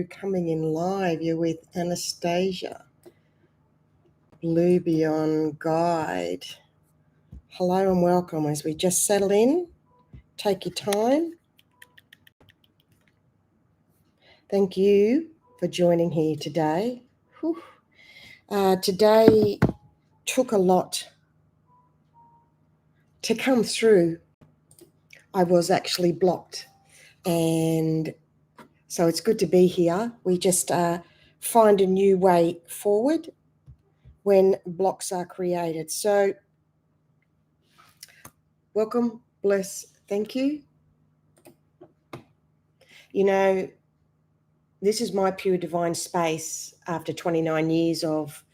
Coming in live, you're with Anastacia Blue Beyond Guide. Hello and welcome. As we just settle in, take your time. Thank you for joining here today. Today took a lot to come through. I was actually blocked, and so it's good to be here. We just find a new way forward when blocks are created. So welcome, bless, thank you. You know, this is my pure divine space after 29 years of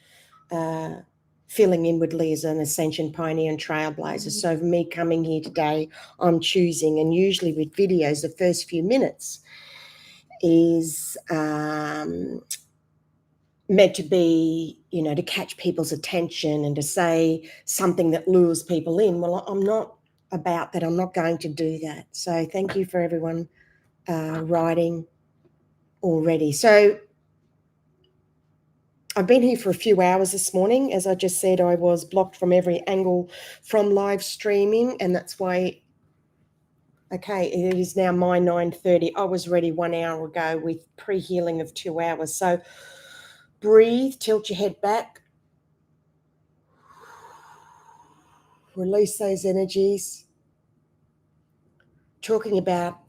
feeling inwardly as an Ascension Pioneer and Trailblazer. So for me coming here today, I'm choosing, and usually with videos, the first few minutes is meant to be, you know, to catch people's attention and to say something that lures people in. Well, I'm not about that. I'm not going to do that. So thank you for everyone writing already. So I've been here for a few hours this morning. As I just said, I was blocked from every angle from live streaming, and that's why, okay, it is now my 9:30. I was ready 1 hour ago with pre-healing of 2 hours. So breathe, tilt your head back, release those energies. Talking about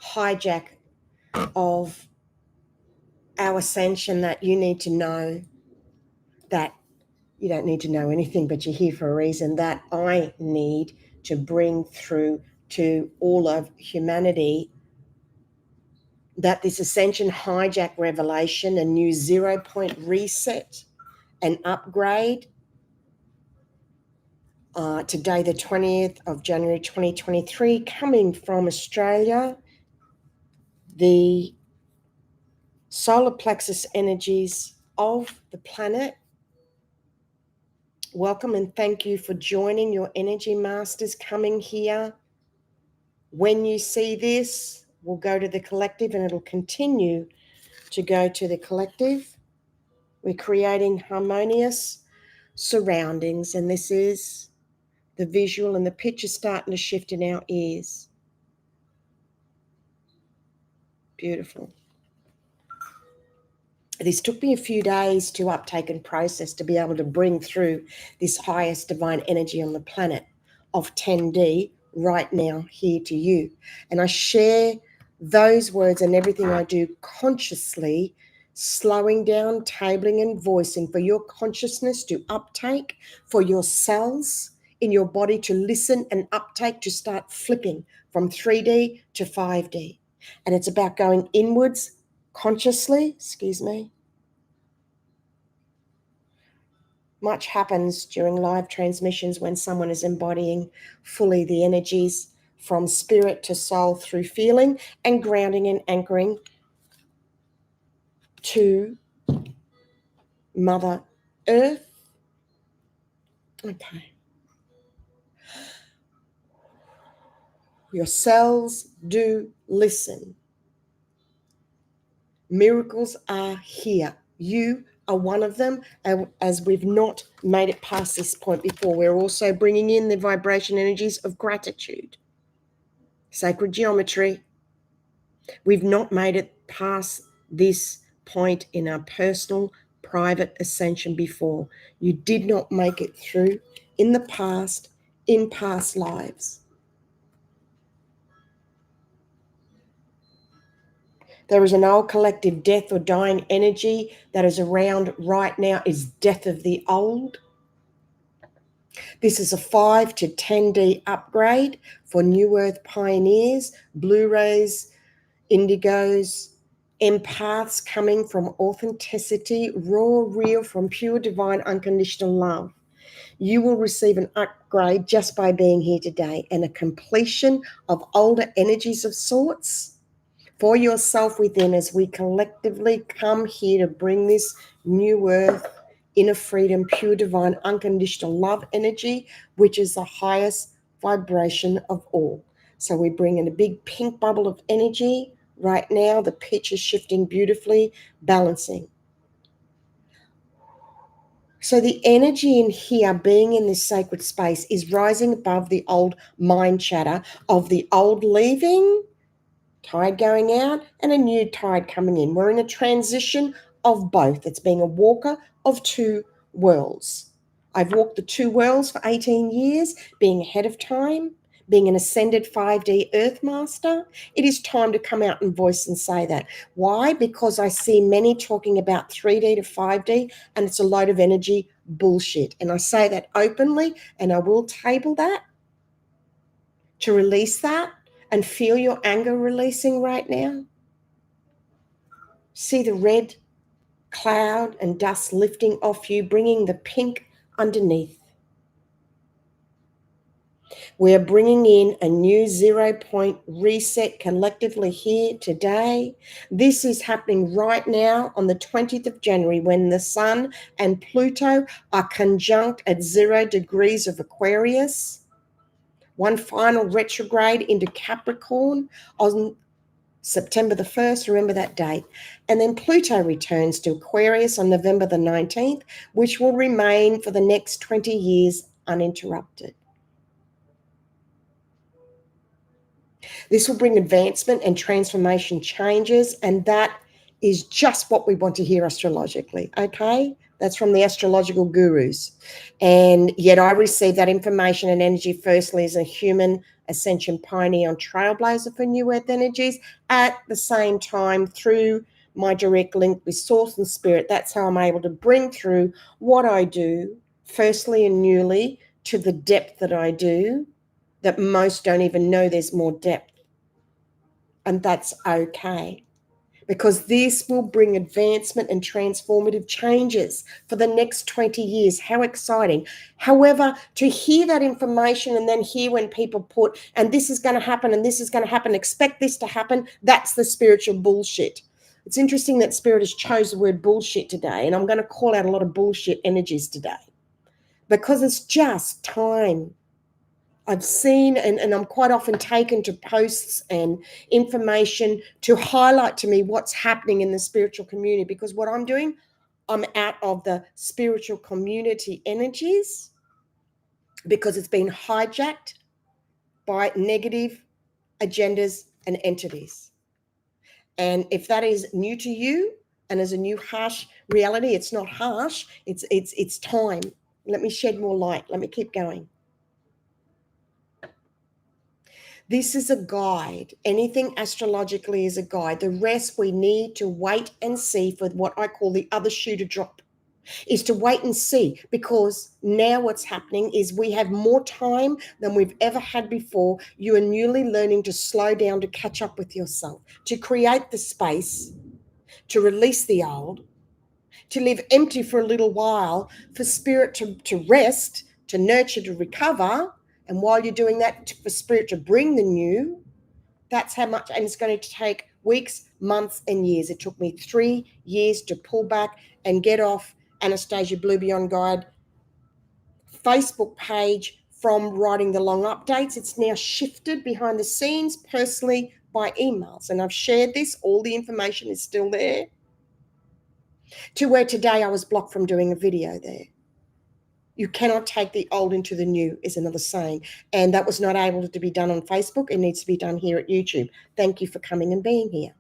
hijack of our ascension, that you need to know that you don't need to know anything, but you're here for a reason, that I need to bring through to all of humanity, that this ascension hijack revelation, a new 0 point reset, an upgrade, today the 20th of January 2023, coming from Australia, the solar plexus energies of the planet. Welcome and thank you for joining your energy masters coming here. When you see this, we'll go to the collective and it'll continue to go to the collective. We're creating harmonious surroundings, and this is the visual, and the picture starting to shift in our ears. Beautiful. This took me a few days to uptake and process to be able to bring through this highest divine energy on the planet of 10D right now here to you. And I share those words and everything I do consciously, slowing down, tabling and voicing for your consciousness to uptake, for your cells in your body to listen and uptake, to start flipping from 3D to 5D. And it's about going inwards consciously, Much happens during live transmissions when someone is embodying fully the energies from spirit to soul through feeling and grounding and anchoring to Mother Earth. Okay. Your cells do listen. Miracles are here. You are one of them, as we've not made it past this point before. We're also bringing in the vibration energies of gratitude, sacred geometry. We've not made it past this point in our personal, private ascension before. You did not make it through in the past, in past lives. There is an old collective death or dying energy that is around right now, is death of the old. This is a 5 to 10D upgrade for New Earth pioneers, Blu-rays, indigos, empaths coming from authenticity, raw, real, from pure divine unconditional love. You will receive an upgrade just by being here today, and a completion of older energies of sorts for yourself within, as we collectively come here to bring this new earth, inner freedom, pure divine unconditional love energy, which is the highest vibration of all. So we bring in a big pink bubble of energy right now. The pitch is shifting beautifully, balancing. So the energy in here, being in this sacred space, is rising above the old mind chatter of the old leaving, tide going out, and a new tide coming in. We're in a transition of both. It's being a walker of two worlds. I've walked the two worlds for 18 years, being ahead of time, being an ascended 5D Earth Master. It is time to come out and voice and say that. Why? Because I see many talking about 3D to 5D, and it's a load of energy bullshit. And I say that openly, and I will table that to release that and feel your anger releasing right now. See the red cloud and dust lifting off you, bringing the pink underneath. We're bringing in a new 0 point reset collectively here today. This is happening right now on the 20th of January when the Sun and Pluto are conjunct at 0 degrees of Aquarius. One final retrograde into Capricorn on September the 1st, remember that date. And then Pluto returns to Aquarius on November the 19th, which will remain for the next 20 years uninterrupted. This will bring advancement and transformation changes, and that is just what we want to hear astrologically, okay? That's from the astrological gurus. And yet I received that information and energy firstly as a human ascension pioneer on Trailblazer for New Earth Energies, at the same time through my direct link with Source and Spirit. That's how I'm able to bring through what I do, firstly and newly, to the depth that I do, that most don't even know there's more depth. And that's okay, because this will bring advancement and transformative changes for the next 20 years. How exciting. However, to hear that information and then hear when people put, and this is going to happen and this is going to happen, expect this to happen, that's the spiritual bullshit. It's interesting that Spirit has chosen the word bullshit today, and I'm going to call out a lot of bullshit energies today because it's just time. I've seen, and I'm quite often taken to posts and information to highlight to me what's happening in the spiritual community, because what I'm doing, I'm out of the spiritual community energies because it's been hijacked by negative agendas and entities. And if that is new to you and is a new harsh reality, it's not harsh, it's time. Let me shed more light. Let me keep going. This is a guide. Anything astrologically is a guide. The rest we need to wait and see for what I call the other shoe to drop, is to wait and see, because now what's happening is we have more time than we've ever had before. You are newly learning to slow down, to catch up with yourself, to create the space, to release the old, to live empty for a little while, for spirit to rest, to nurture, to recover. And while you're doing that, for spirit to bring the new. That's how much, and it's going to take weeks, months, and years. It took me 3 years to pull back and get off Anastacia Blue Beyond Guide Facebook page from writing the long updates. It's now shifted behind the scenes personally by emails. And I've shared this, all the information is still there, to where today I was blocked from doing a video there. You cannot take the old into the new, is another saying. And that was not able to be done on Facebook. It needs to be done here at YouTube. Thank you for coming and being here.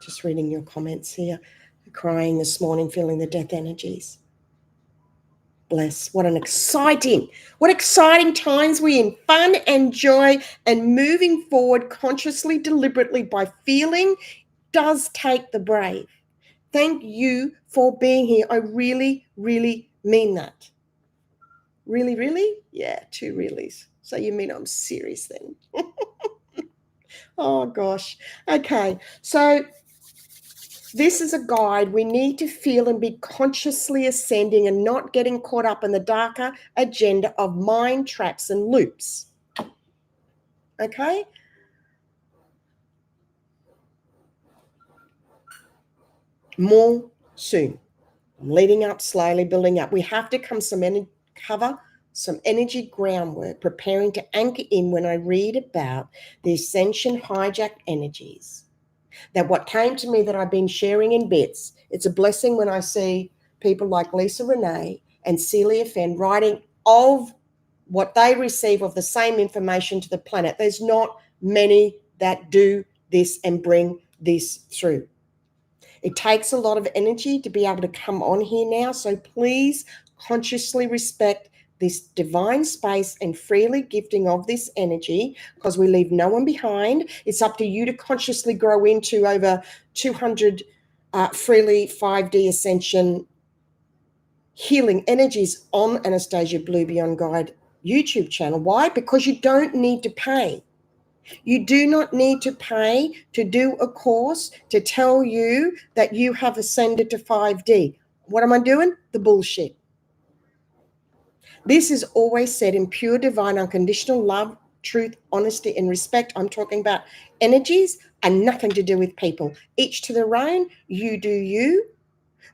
Just reading your comments here. Crying this morning, feeling the death energies. Bless. What exciting times we're in. Fun and joy and moving forward consciously, deliberately by feeling does take the brave. Thank you for being here. I really, really mean that. Really, really? Yeah, 2 reallys. So you mean I'm serious then? Oh, gosh. Okay, so this is a guide. We need to feel and be consciously ascending and not getting caught up in the darker agenda of mind traps and loops. Okay? More soon. I'm leading up, slowly building up. We have to cover some energy groundwork, preparing to anchor in when I read about the Ascension Hijack energies. That what came to me that I've been sharing in bits, it's a blessing when I see people like Lisa Renee and Celia Fenn writing of what they receive of the same information to the planet. There's not many that do this and bring this through. It takes a lot of energy to be able to come on here now. So please consciously respect this divine space and freely gifting of this energy, because we leave no one behind. It's up to you to consciously grow into over 200 freely 5D Ascension healing energies on Anastacia Blue Beyond Guide YouTube channel. Why? Because you don't need to pay. You do not need to pay to do a course to tell you that you have ascended to 5D. What am I doing? The bullshit. This is always said in pure, divine, unconditional love, truth, honesty, and respect. I'm talking about energies and nothing to do with people. Each to their own. You do you.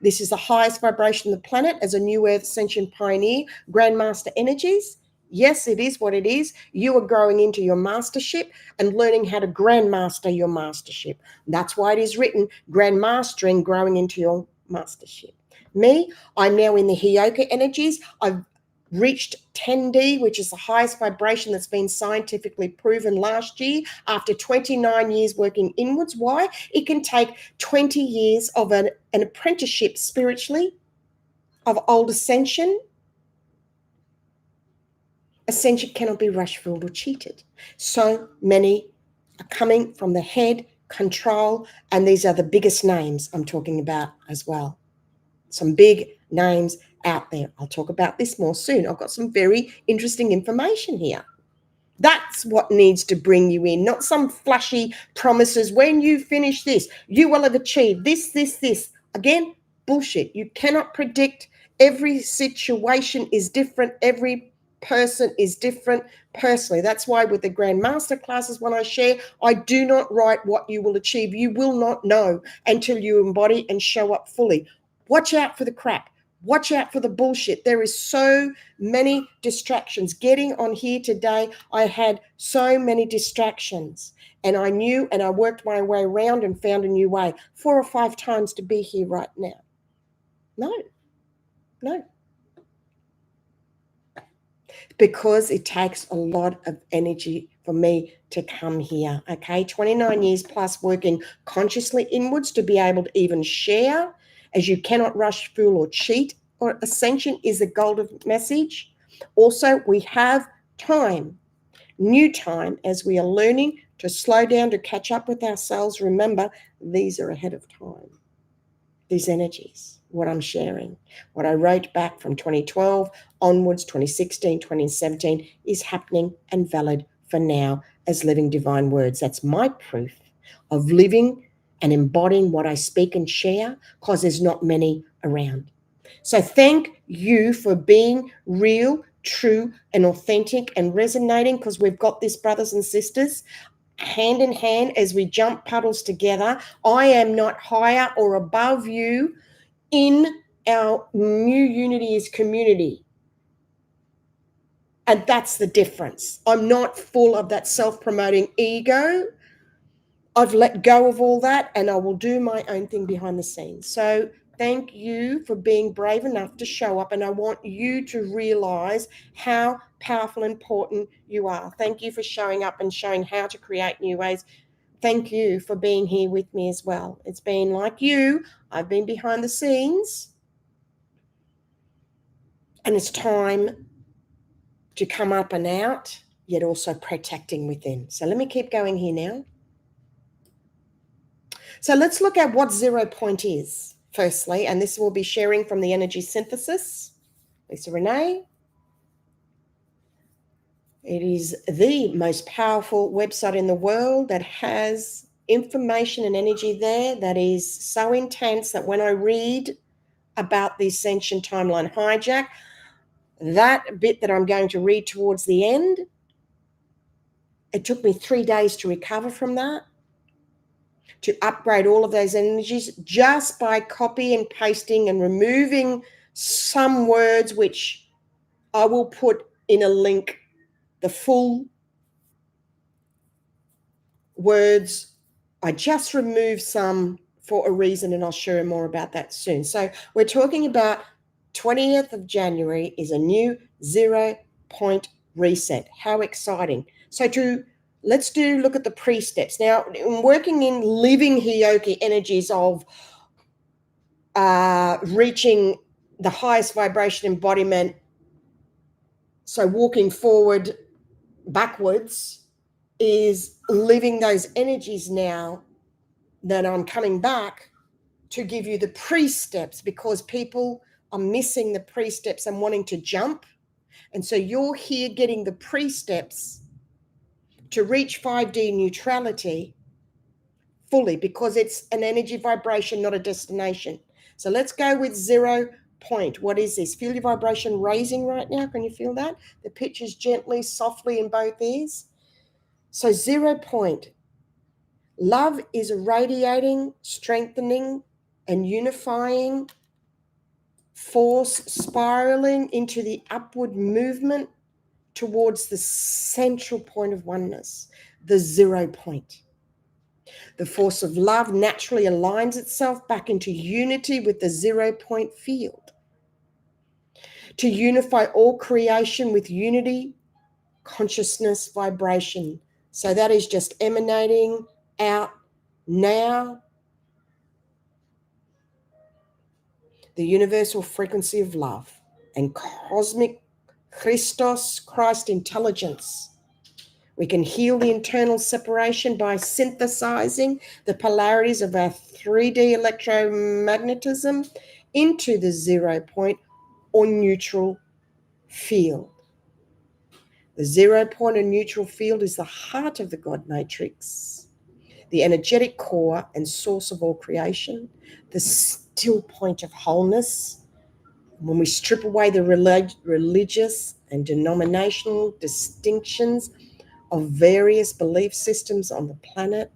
This is the highest vibration on the planet as a new Earth Ascension Pioneer, GrandMaster energies. Yes, it is what it is. You are growing into your mastership and learning how to grandmaster your mastership. That's why it is written grandmastering, growing into your mastership. Me, I'm now in the Hyoka energies. I've reached 10D, which is the highest vibration that's been scientifically proven last year after 29 years working inwards. Why? It can take 20 years of an apprenticeship spiritually of old ascension. Ascension cannot be rushed, filled, or cheated. So many are coming from the head, control, and these are the biggest names I'm talking about as well. Some big names out there. I'll talk about this more soon. I've got some very interesting information here. That's what needs to bring you in, not some flashy promises. When you finish this, you will have achieved this, this, this. Again, bullshit. You cannot predict. Every situation is different. Every person is different personally. That's why with the Grandmaster classes, when I share, I do not write what you will achieve. You will not know until you embody and show up fully. Watch out for the crap. Watch out for the bullshit. There is so many distractions. Getting on here today, I had so many distractions. And I knew and I worked my way around and found a new way 4 or 5 times to be here right now. No. Because it takes a lot of energy for me to come here. Okay, 29 years plus working consciously inwards to be able to even share, as you cannot rush, fool, or cheat. Or ascension is the golden message. Also, we have time, new time, as we are learning to slow down, to catch up with ourselves. Remember, these are ahead of time. These energies, what I'm sharing, what I wrote back from 2012 onwards, 2016, 2017, is happening and valid for now as living divine words. That's my proof of living and embodying what I speak and share, because there's not many around. So thank you for being real, true, and authentic and resonating, because we've got this, brothers and sisters, hand in hand as we jump puddles together. I am not higher or above you in our new unity is community. And that's the difference. I'm not full of that self-promoting ego. I've let go of all that and I will do my own thing behind the scenes. So thank you for being brave enough to show up, and I want you to realize how powerful and important you are. Thank you for showing up and showing how to create new ways. Thank you for being here with me as well. It's been like you. I've been behind the scenes, and it's time to come up and out, yet also protecting within. So let me keep going here now. So let's look at what 0 point is, firstly, and this will be sharing from the energy synthesis. Lisa Renee. It is the most powerful website in the world that has information and energy there that is so intense that when I read about the Ascension Timeline Hijack, that bit that I'm going to read towards the end, it took me 3 days to recover from that, to upgrade all of those energies just by copy and pasting and removing some words which I will put in a link the full words. I just removed some for a reason, and I'll share more about that soon. So we're talking about 20th of January is a new 0-point reset. How exciting. So let's look at the pre-steps. Now, working in living Hioki energies of reaching the highest vibration embodiment, so walking forward backwards, is living those energies now that I'm coming back to give you the pre-steps, because people are missing the pre-steps and wanting to jump. And so you're here getting the pre-steps to reach 5D neutrality fully, because it's an energy vibration, not a destination. So let's go with 0 point. What is this? Feel your vibration raising right now. Can you feel that? The pitch is gently, softly in both ears. So 0 point. Love is radiating, strengthening, and unifying force, spiraling into the upward movement towards the central point of oneness, the 0 point. The force of love naturally aligns itself back into unity with the 0 point field to unify all creation with unity, consciousness, vibration. So that is just emanating out now. The universal frequency of love and cosmic Christ intelligence. We can heal the internal separation by synthesizing the polarities of our 3D electromagnetism into the 0 point or neutral field. The 0 point or neutral field is the heart of the God matrix, the energetic core and source of all creation, the still point of wholeness. When we strip away the religious and denominational distinctions of various belief systems on the planet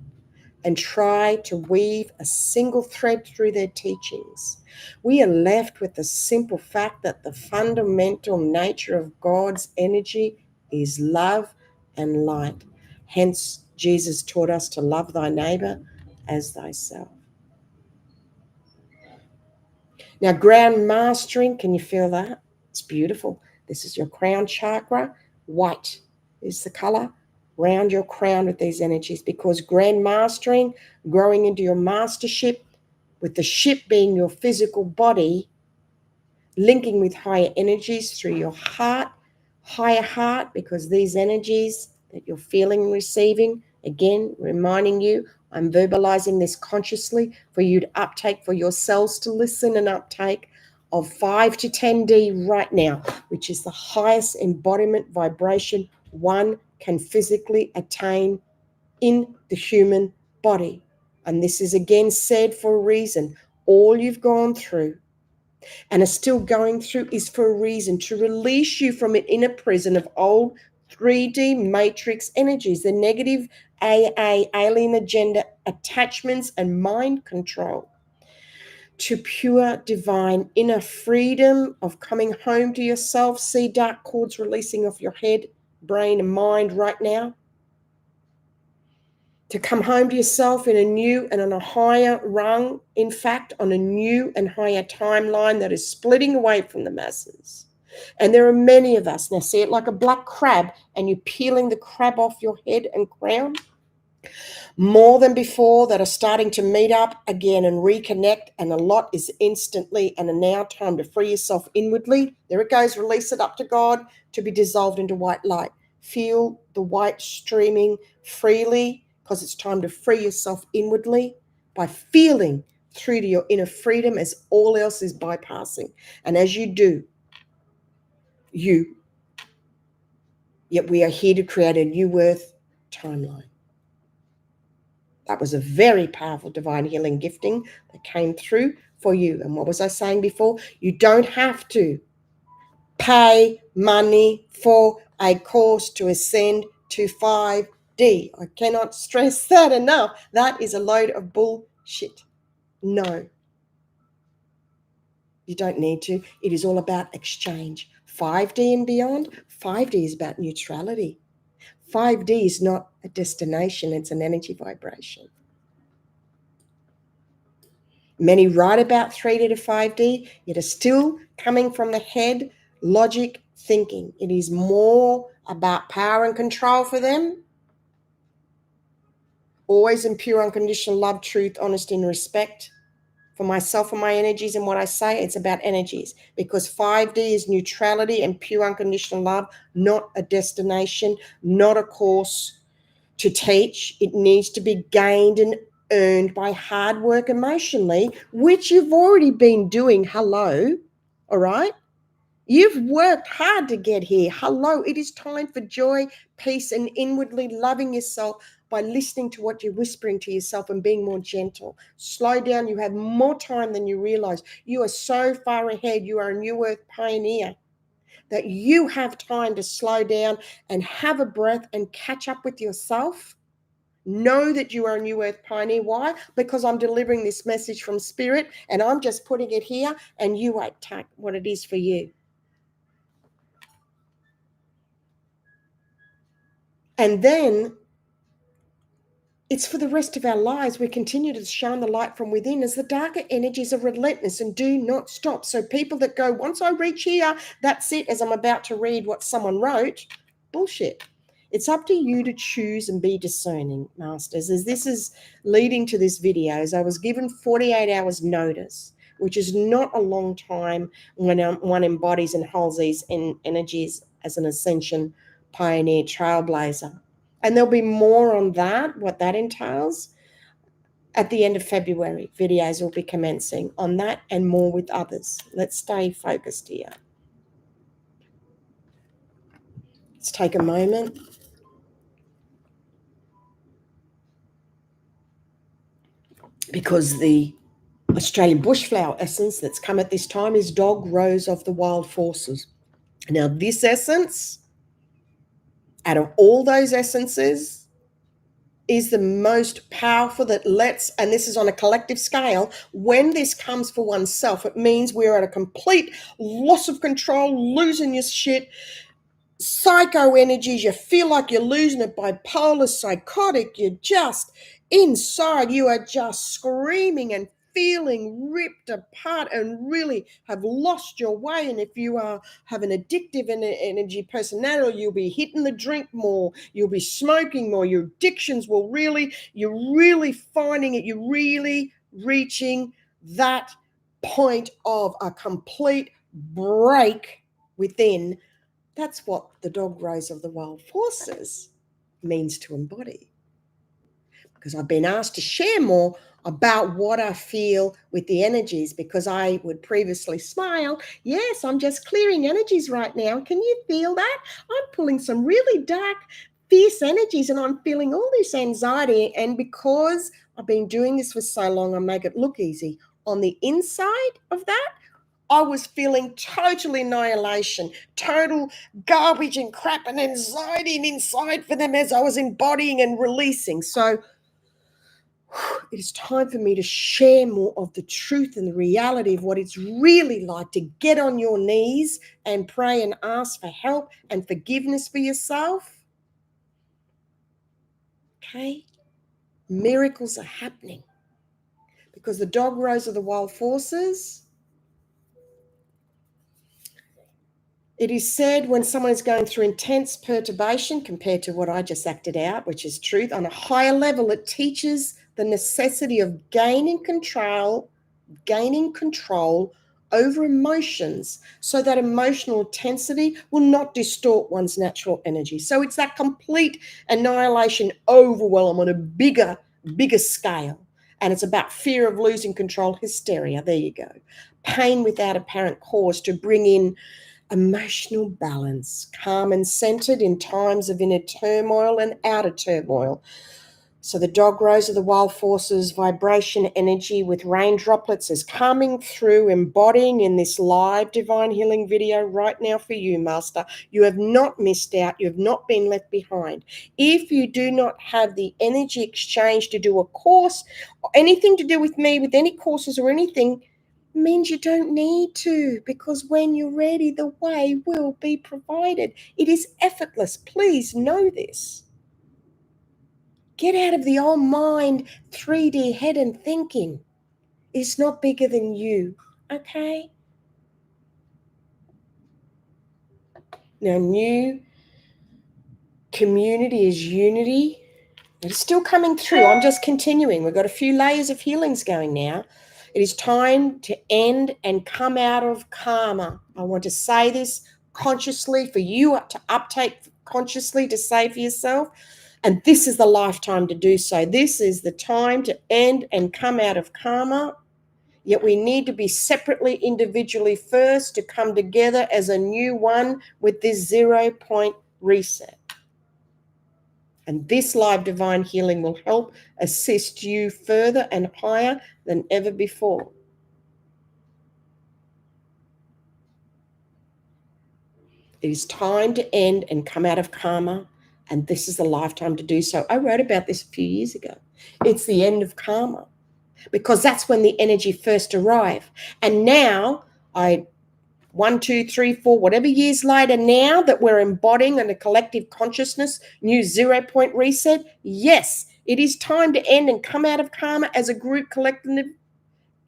and try to weave a single thread through their teachings, we are left with the simple fact that the fundamental nature of God's energy is love and light. Hence, Jesus taught us to love thy neighbor as thyself. Now, ground mastering, can you feel that? It's beautiful. This is your crown chakra. White is the color. Round your crown with these energies, because grand mastering, growing into your mastership, with the ship being your physical body, linking with higher energies through your heart, higher heart, because these energies that you're feeling and receiving, again, reminding you, I'm verbalizing this consciously for you to uptake, for your cells to listen and uptake, of 5 to 10D right now, which is the highest embodiment vibration one can physically attain in the human body. And this is again said for a reason. All you've gone through and are still going through is for a reason, to release you from an inner prison of old 3D matrix energies, the negative AA, alien agenda, attachments, and mind control, to pure divine inner freedom of coming home to yourself. See dark cords releasing off your head, brain, and mind right now. To come home to yourself in a new and on a higher rung, in fact, on a new and higher timeline that is splitting away from the masses. And there are many of us. Now, see it like a black crab, and you're peeling the crab off your head and crown. More than before, that are starting to meet up again and reconnect, and a lot is instantly and a now time to free yourself inwardly. There it goes. Release it up to God to be dissolved into white light. Feel the white streaming freely, because it's time to free yourself inwardly by feeling through to your inner freedom as all else is bypassing. And as you do, yet we are here to create a new earth timeline. That was a very powerful divine healing gifting that came through for you. And what was I saying before? You don't have to pay money for a course to ascend to 5D. I cannot stress that enough. That is a load of bullshit. No, you don't need to. It is all about exchange. 5D and beyond, 5D is about neutrality. 5D is not a destination, it's an energy vibration. Many write about 3D to 5D, yet are still coming from the head, logic, thinking. It is more about power and control for them. Always in pure unconditional love, truth, honesty, and respect for myself and my energies and what I say. It's about energies, because 5D is neutrality and pure unconditional love, not a destination, not a course to teach. It needs to be gained and earned by hard work emotionally, which you've already been doing. Hello, all right? You've worked hard to get here. Hello, it is time for joy, peace, and inwardly loving yourself by listening to what you're whispering to yourself and being more gentle. Slow down. You have more time than you realize. You are so far ahead. You are a new Earth pioneer that you have time to slow down and have a breath and catch up with yourself. Know that you are a new Earth pioneer. Why? Because I'm delivering this message from spirit and I'm just putting it here, and you won't take what it is for you. And then it's for the rest of our lives. We continue to shine the light from within, as the darker energies are relentless and do not stop. So people that go, once I reach here, that's it, as I'm about to read what someone wrote, bullshit. It's up to you to choose and be discerning, masters. As this is leading to this video, as I was given 48 hours notice, which is not a long time when one embodies and holds these energies as an ascension pioneer, trailblazer. And there'll be more on that, what that entails. At the end of February, videos will be commencing on that and more with others. Let's stay focused here. Let's take a moment. Because the Australian bushflower essence that's come at this time is Dog Rose of the Wild Forces. Now, this essence, out of all those essences, is the most powerful that lets, and this is on a collective scale, when this comes for oneself, it means we're at a complete loss of control, losing your shit, psycho energies, you feel like you're losing it, bipolar, psychotic, you're just inside, you are just screaming and feeling ripped apart and really have lost your way. And if you have an addictive energy personality, you'll be hitting the drink more, you'll be smoking more, your addictions will really, you're really finding it, you're really reaching that point of a complete break within. That's what the Dog Rose of the Wild Forces means to embody. Because I've been asked to share more about what I feel with the energies, because I would previously smile. Yes, I'm just clearing energies right now. Can you feel that? I'm pulling some really dark, fierce energies and I'm feeling all this anxiety. And because I've been doing this for so long, I make it look easy. On the inside of that, I was feeling total annihilation, total garbage and crap and anxiety and inside for them as I was embodying and releasing. So it is time for me to share more of the truth and the reality of what it's really like to get on your knees and pray and ask for help and forgiveness for yourself. Okay? Miracles are happening because the Dog Rose of the Wild Forces, it is said when someone is going through intense perturbation compared to what I just acted out, which is truth, on a higher level, it teaches the necessity of gaining control over emotions so that emotional intensity will not distort one's natural energy. So it's that complete annihilation, overwhelm on a bigger scale. And it's about fear of losing control, hysteria. There you go. Pain without apparent cause to bring in emotional balance, calm and centered in times of inner turmoil and outer turmoil. So the Dog Rose of the Wild Forces vibration energy with rain droplets is coming through, embodying in this live divine healing video right now for you, Master. You have not missed out. You have not been left behind. If you do not have the energy exchange to do a course or anything to do with me, with any courses or anything, means you don't need to, because when you're ready, the way will be provided. It is effortless. Please know this. Get out of the old mind 3D head and thinking. It's not bigger than you, okay? Now, new community is unity. It's still coming through. I'm just continuing. We've got a few layers of healings going now. It is time to end and come out of karma. I want to say this consciously for you to uptake consciously to say for yourself. And this is the lifetime to do so. This is the time to end and come out of karma. Yet we need to be separately, individually first to come together as a new one with this 0 point reset. And this live divine healing will help assist you further and higher than ever before. It is time to end and come out of karma, and this is the lifetime to do so. I wrote about this a few years ago. It's the end of karma, because that's when the energy first arrived. And now, 1, 2, 3, 4, whatever years later, now that we're embodying in a collective consciousness, new 0 point reset, yes, it is time to end and come out of karma as a group collective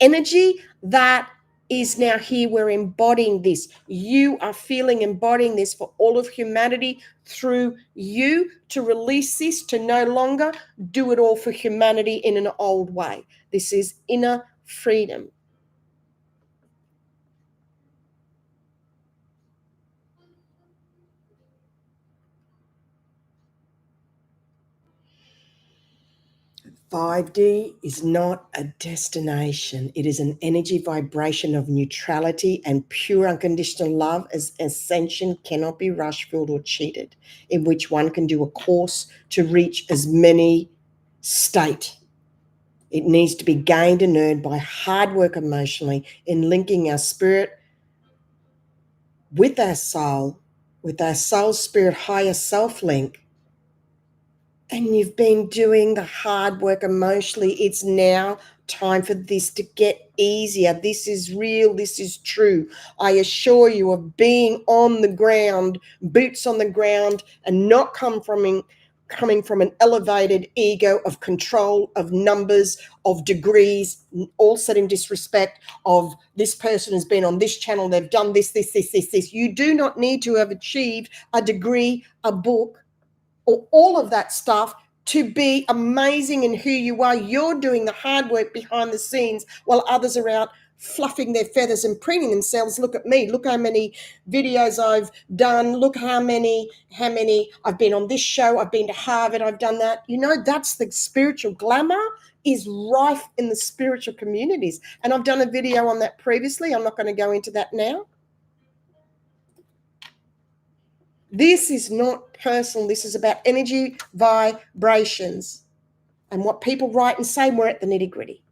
energy that is now here. We're embodying this. You are feeling embodying this for all of humanity through you to release this, to no longer do it all for humanity in an old way. This is inner freedom. "5D is not a destination. It is an energy vibration of neutrality and pure unconditional love, as ascension cannot be rushed, filled, or cheated, in which one can do a course to reach as many state. It needs to be gained and earned by hard work emotionally in linking our spirit with our soul spirit higher self link. And you've been doing the hard work emotionally. It's now time for this to get easier. This is real. This is true. I assure you of being on the ground, boots on the ground, and not coming from an elevated ego of control, of numbers, of degrees, all said in disrespect of this person has been on this channel, they've done this. You do not need to have achieved a degree, a book, or all of that stuff to be amazing in who you are. You're doing the hard work behind the scenes while others are out fluffing their feathers and preening themselves. Look at me. Look how many videos I've done. Look how many I've been on this show. I've been to Harvard. I've done that. You know, that's the spiritual glamour is rife in the spiritual communities. And I've done a video on that previously. I'm not going to go into that now. This is not personal. This is about energy vibrations and what people write and say. We're at the nitty-gritty.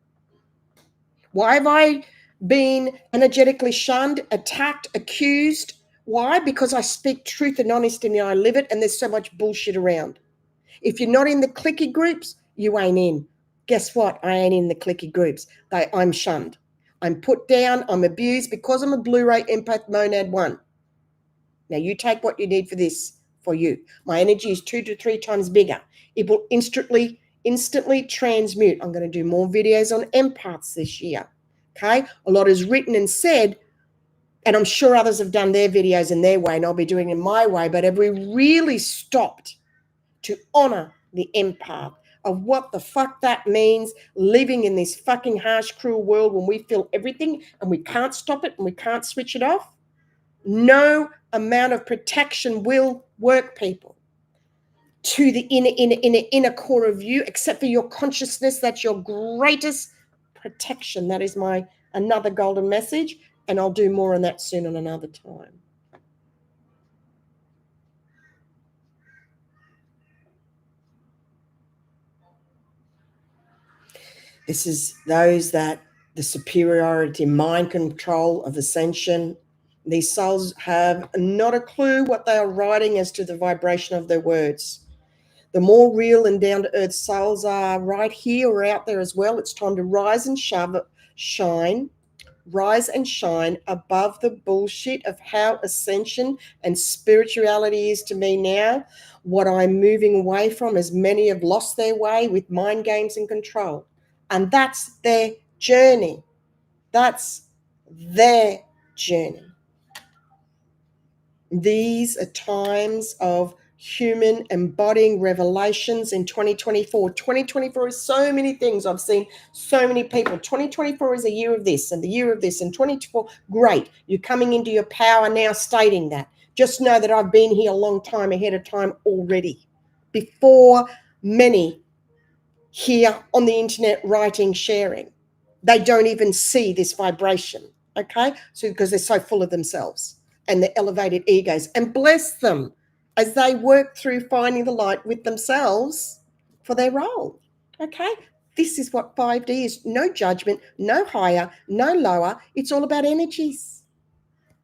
Why have I been energetically shunned, attacked, accused? Why? Because I speak truth and honesty and I live it, and there's so much bullshit around. If you're not in the clicky groups, you ain't in. Guess what? I ain't in the clicky groups. I'm shunned. I'm put down. I'm abused because I'm a Blu-ray empath monad 1. Now you take what you need for this for you. My energy is 2 to 3 times bigger. It will instantly transmute. I'm going to do more videos on empaths this year. Okay? A lot is written and said, and I'm sure others have done their videos in their way, and I'll be doing it in my way. But have we really stopped to honor the empath of what the fuck that means, living in this fucking harsh, cruel world when we feel everything and we can't stop it and we can't switch it off? No amount of protection will work, people, to the inner core of you, except for your consciousness. That's your greatest protection. That is my another golden message, and I'll do more on that soon on another time. This is those that the superiority mind control of ascension. These souls have not a clue what they are writing as to the vibration of their words. The more real and down-to-earth souls are right here or out there as well. It's time to rise and shine rise and shine above the bullshit of how ascension and spirituality is to me now. What I'm moving away from is many have lost their way with mind games and control. And that's their journey. That's their journey. These are times of human embodying revelations in 2024. 2024 is so many things. I've seen so many people. 2024 is a year of this and the year of this. And 2024, great. You're coming into your power now stating that. Just know that I've been here a long time ahead of time already. Before many here on the internet writing, sharing. They don't even see this vibration, okay? So because they're so full of themselves and their elevated egos. And bless them as they work through finding the light with themselves for their role, okay? This is what 5D is. No judgment, no higher, no lower. It's all about energies.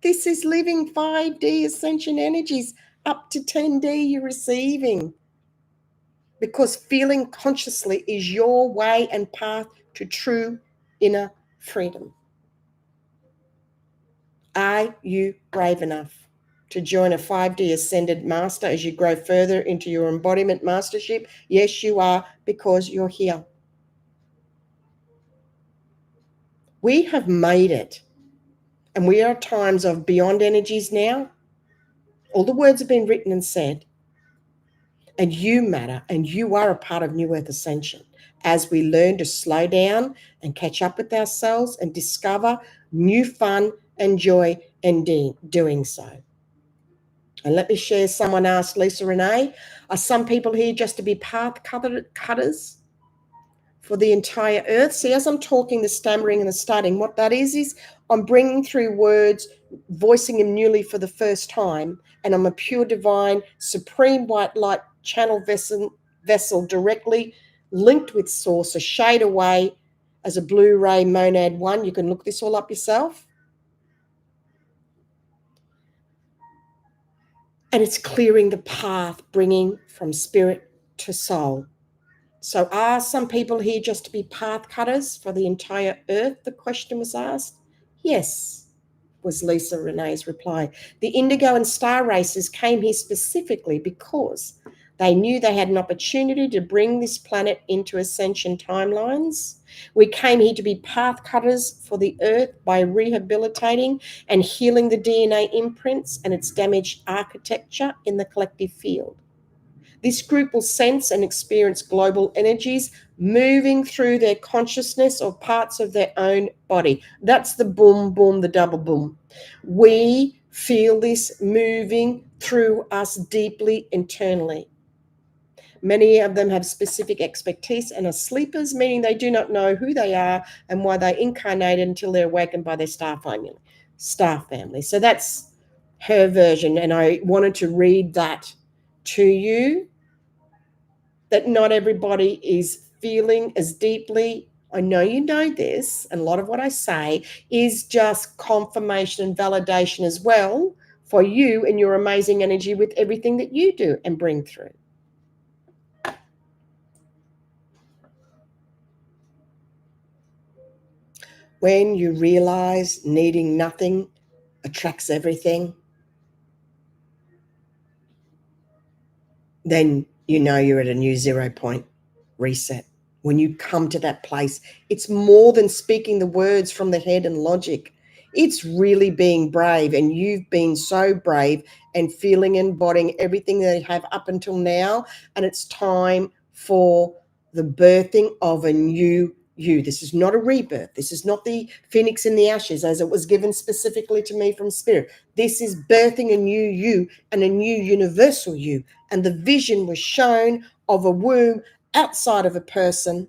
This is living 5D ascension energies. Up to 10D you're receiving. Because feeling consciously is your way and path to true inner freedom. Are you brave enough to join a 5D ascended master as you grow further into your embodiment mastership? Yes, you are, because you're here. We have made it, and we are at times of beyond energies now. All the words have been written and said, and you matter, and you are a part of New Earth Ascension. As we learn to slow down and catch up with ourselves and discover new fun and joy in doing so. And let me share, someone asked Lisa Renee, are some people here just to be path cutters for the entire earth? See, as I'm talking, the stammering and the stuttering, what that is I'm bringing through words, voicing them newly for the first time, and I'm a pure divine, supreme white light channel vessel directly linked with source, a shade away as a Blu-ray monad one. You can look this all up yourself. And it's clearing the path, bringing from spirit to soul. So are some people here just to be path cutters for the entire earth? The question was asked. Yes, was Lisa Renee's reply. The Indigo and Star Racers came here specifically because they knew they had an opportunity to bring this planet into ascension timelines. We came here to be path cutters for the earth by rehabilitating and healing the DNA imprints and its damaged architecture in the collective field. This group will sense and experience global energies moving through their consciousness or parts of their own body. That's the boom, boom, the double boom. We feel this moving through us deeply internally. Many of them have specific expertise and are sleepers, meaning they do not know who they are and why they incarnated until they're awakened by their star family. So that's her version, and I wanted to read that to you, that not everybody is feeling as deeply. I know you know this, and a lot of what I say is just confirmation and validation as well for you and your amazing energy with everything that you do and bring through. When you realize needing nothing attracts everything, then you know you're at a new 0 point reset. When you come to that place, it's more than speaking the words from the head and logic. It's really being brave, and you've been so brave and feeling and embodying everything that you have up until now, and it's time for the birthing of a new you. This is not a rebirth. This is not the phoenix in the ashes as it was given specifically to me from spirit. This is birthing a new you and a new universal you. And the vision was shown of a womb outside of a person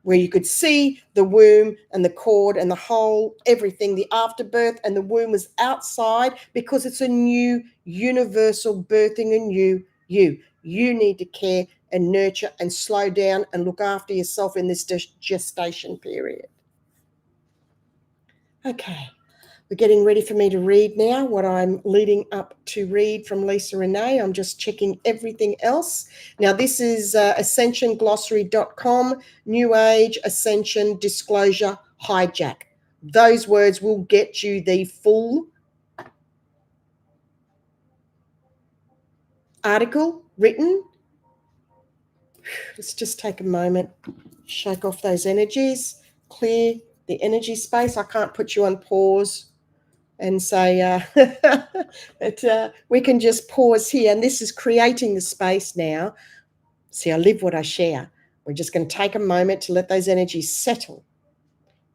where you could see the womb and the cord and the whole, everything, the afterbirth, and the womb was outside because it's a new universal birthing a new you. You need to care and nurture and slow down and look after yourself in this gestation period. Okay. We're getting ready for me to read now what I'm leading up to read from Lisa Renee. I'm just checking everything else. Now, this is ascensionglossary.com, New Age Ascension Disclosure Hijack. Those words will get you the full article written. Let's just take a moment, shake off those energies, clear the energy space. I can't put you on pause and say that we can just pause here. And this is creating the space now. See, I live what I share. We're just going to take a moment to let those energies settle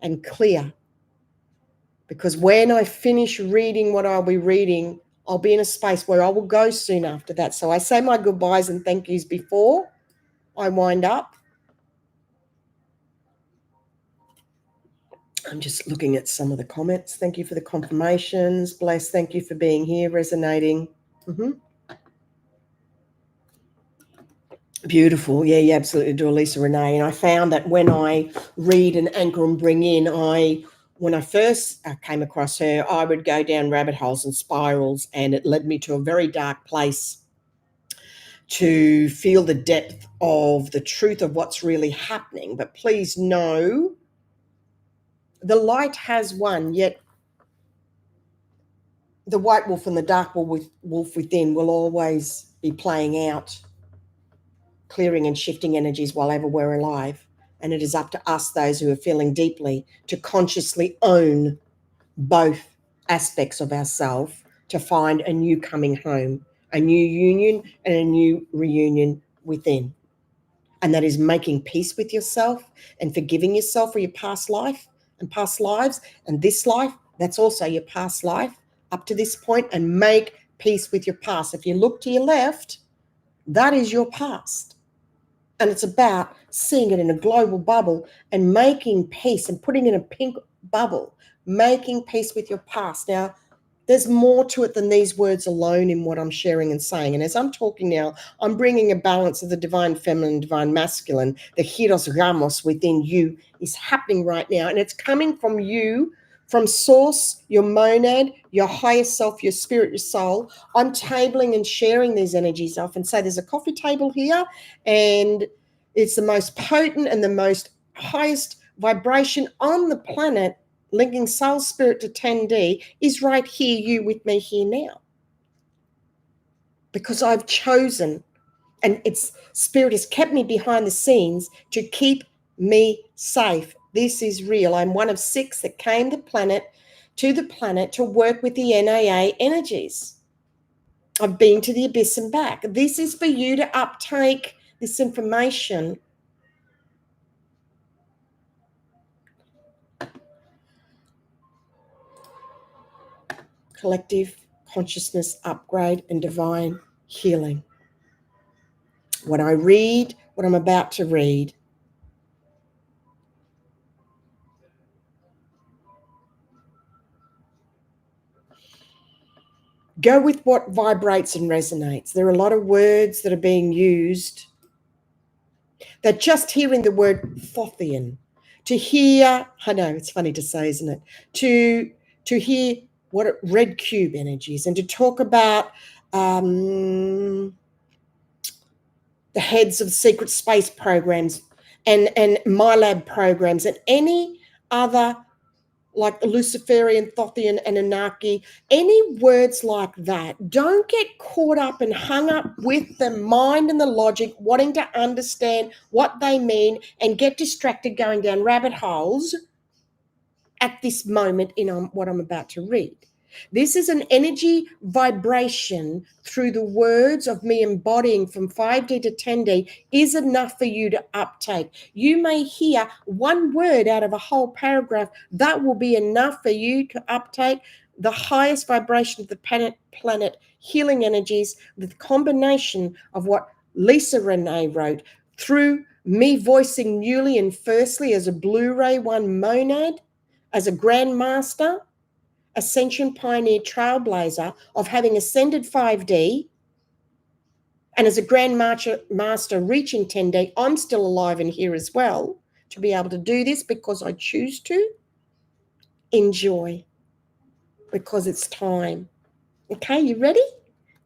and clear. Because when I finish reading what I'll be reading, I'll be in a space where I will go soon after that. So I say my goodbyes and thank yous before I wind up. I'm just looking at some of the comments. Thank you for the confirmations. Bless, thank you for being here, resonating. Beautiful. Yeah, you absolutely do, Lisa Renee. And I found that when I read and anchor and bring in, when I first came across her, I would go down rabbit holes and spirals, and it led me to a very dark place to feel the depth of the truth of what's really happening. But please know, the light has won, yet the white wolf and the dark wolf within will always be playing out, clearing and shifting energies while ever we're alive. And it is up to us, those who are feeling deeply, to consciously own both aspects of ourselves to find a new coming home, a new union and a new reunion within. And that is making peace with yourself and forgiving yourself for your past life and past lives. And this life, that's also your past life up to this point, and make peace with your past. If you look to your left, that is your past. And it's about seeing it in a global bubble and making peace and putting in a pink bubble, making peace with your past. Now, there's more to it than these words alone in what I'm sharing and saying. And as I'm talking now, I'm bringing a balance of the divine feminine, divine masculine. The Hieros Ramos within you is happening right now. And it's coming from you, from source, your monad, your higher self, your spirit, your soul. I'm tabling and sharing these energies. I often say there's a coffee table here, and it's the most potent and the most highest vibration on the planet, linking soul, spirit to 10D, is right here, you with me here now. Because I've chosen, and it's spirit has kept me behind the scenes to keep me safe. This is real. I'm one of 6 that came to the planet to work with the NAA energies. I've been to the abyss and back. This is for you to uptake this information. Collective consciousness upgrade and divine healing. When I read what I'm about to read, go with what vibrates and resonates. There are a lot of words that are being used that just hearing the word Thothian, to hear, I know it's funny to say, isn't it? To hear what red cube energies, and to talk about the heads of secret space programs and MyLab programs and any other like Luciferian, Thothian, Anunnaki, any words like that. Don't get caught up and hung up with the mind and the logic, wanting to understand what they mean and get distracted going down rabbit holes at this moment in what I'm about to read. This is an energy vibration through the words of me embodying from 5D to 10D is enough for you to uptake. You may hear one word out of a whole paragraph. That will be enough for you to uptake the highest vibration of the planet healing energies with the combination of what Lisa Renee wrote through me voicing newly and firstly as a Blu-ray 1 monad, as a GrandMaster Ascension Pioneer Trailblazer of having ascended 5D, and as a Grandmaster reaching 10D, I'm still alive and here as well to be able to do this because I choose to. Enjoy, because it's time. Okay, you ready?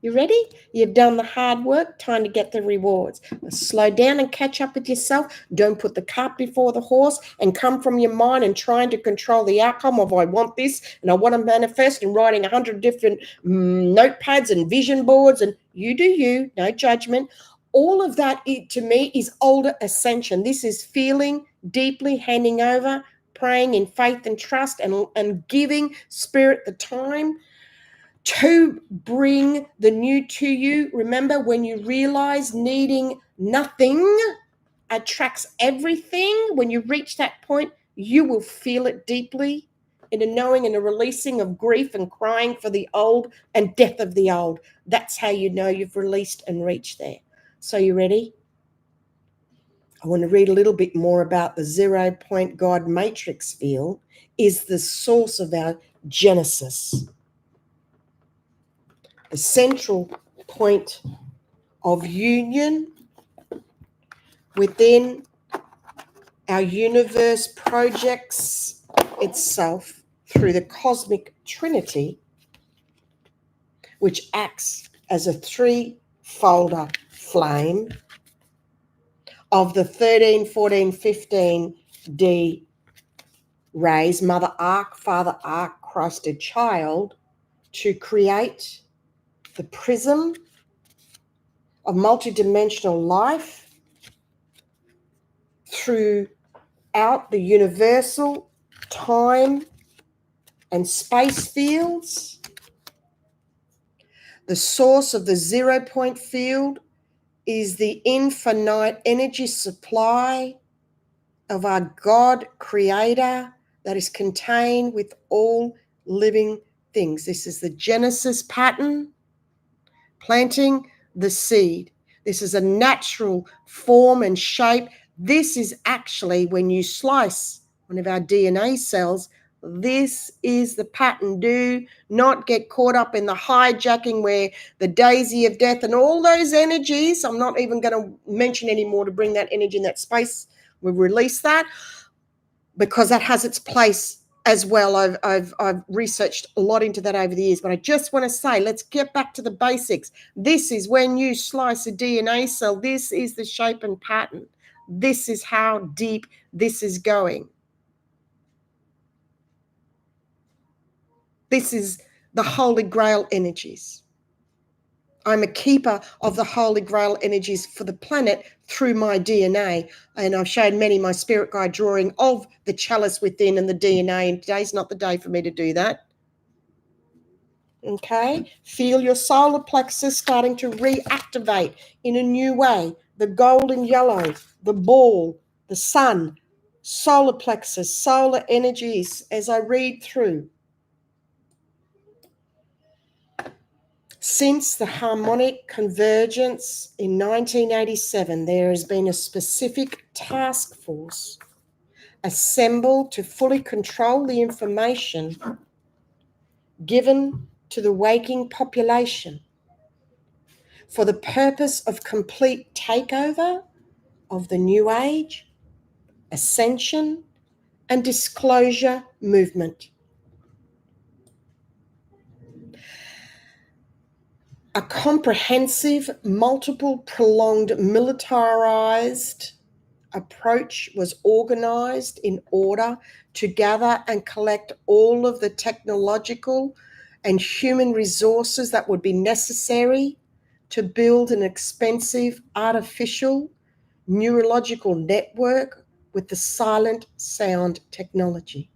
You ready? You've done the hard work, time to get the rewards. Slow down and catch up with yourself. Don't put the cart before the horse and come from your mind and trying to control the outcome of I want this and I want to manifest and writing 100 different notepads and vision boards, and you do you, no judgment. All of that, to me, is older ascension. This is feeling deeply, handing over, praying in faith and trust, and giving spirit the time to bring the new to you. Remember, when you realize needing nothing attracts everything, when you reach that point, you will feel it deeply in a knowing and a releasing of grief and crying for the old and death of the old. That's how you know you've released and reached there. So you ready? I want to read a little bit more about the 0 point God matrix field is the source of our genesis. The central point of union within our universe projects itself through the cosmic trinity, which acts as a three-folder flame of the 13, 14, 15D rays, Mother Ark, Father Ark, Christed Child, to create the prism of multidimensional life throughout the universal time and space fields. The source of the 0 point field is the infinite energy supply of our God Creator that is contained with all living things. This is the Genesis pattern, planting the seed. This is a natural form and shape. This is actually, when you slice one of our DNA cells, this is the pattern. Do not get caught up in the hijacking where the daisy of death and all those energies, I'm not even going to mention anymore to bring that energy in that space. We've released that because that has its place as well. I've researched a lot into that over the years, but I just want to say, let's get back to the basics. This is when you slice a DNA cell. This is the shape and pattern. This is how deep this is going. This is the Holy Grail energies. I'm a keeper of the Holy Grail energies for the planet through my DNA. And I've shown many my spirit guide drawing of the chalice within and the DNA. And today's not the day for me to do that. Okay? Feel your solar plexus starting to reactivate in a new way. The golden yellow, the ball, the sun, solar plexus, solar energies as I read through. Since the harmonic convergence in 1987, there has been a specific task force assembled to fully control the information given to the waking population for the purpose of complete takeover of the New Age, Ascension, and Disclosure movement. A comprehensive, multiple, prolonged, militarized approach was organized in order to gather and collect all of the technological and human resources that would be necessary to build an expensive artificial neurological network with the silent sound technology.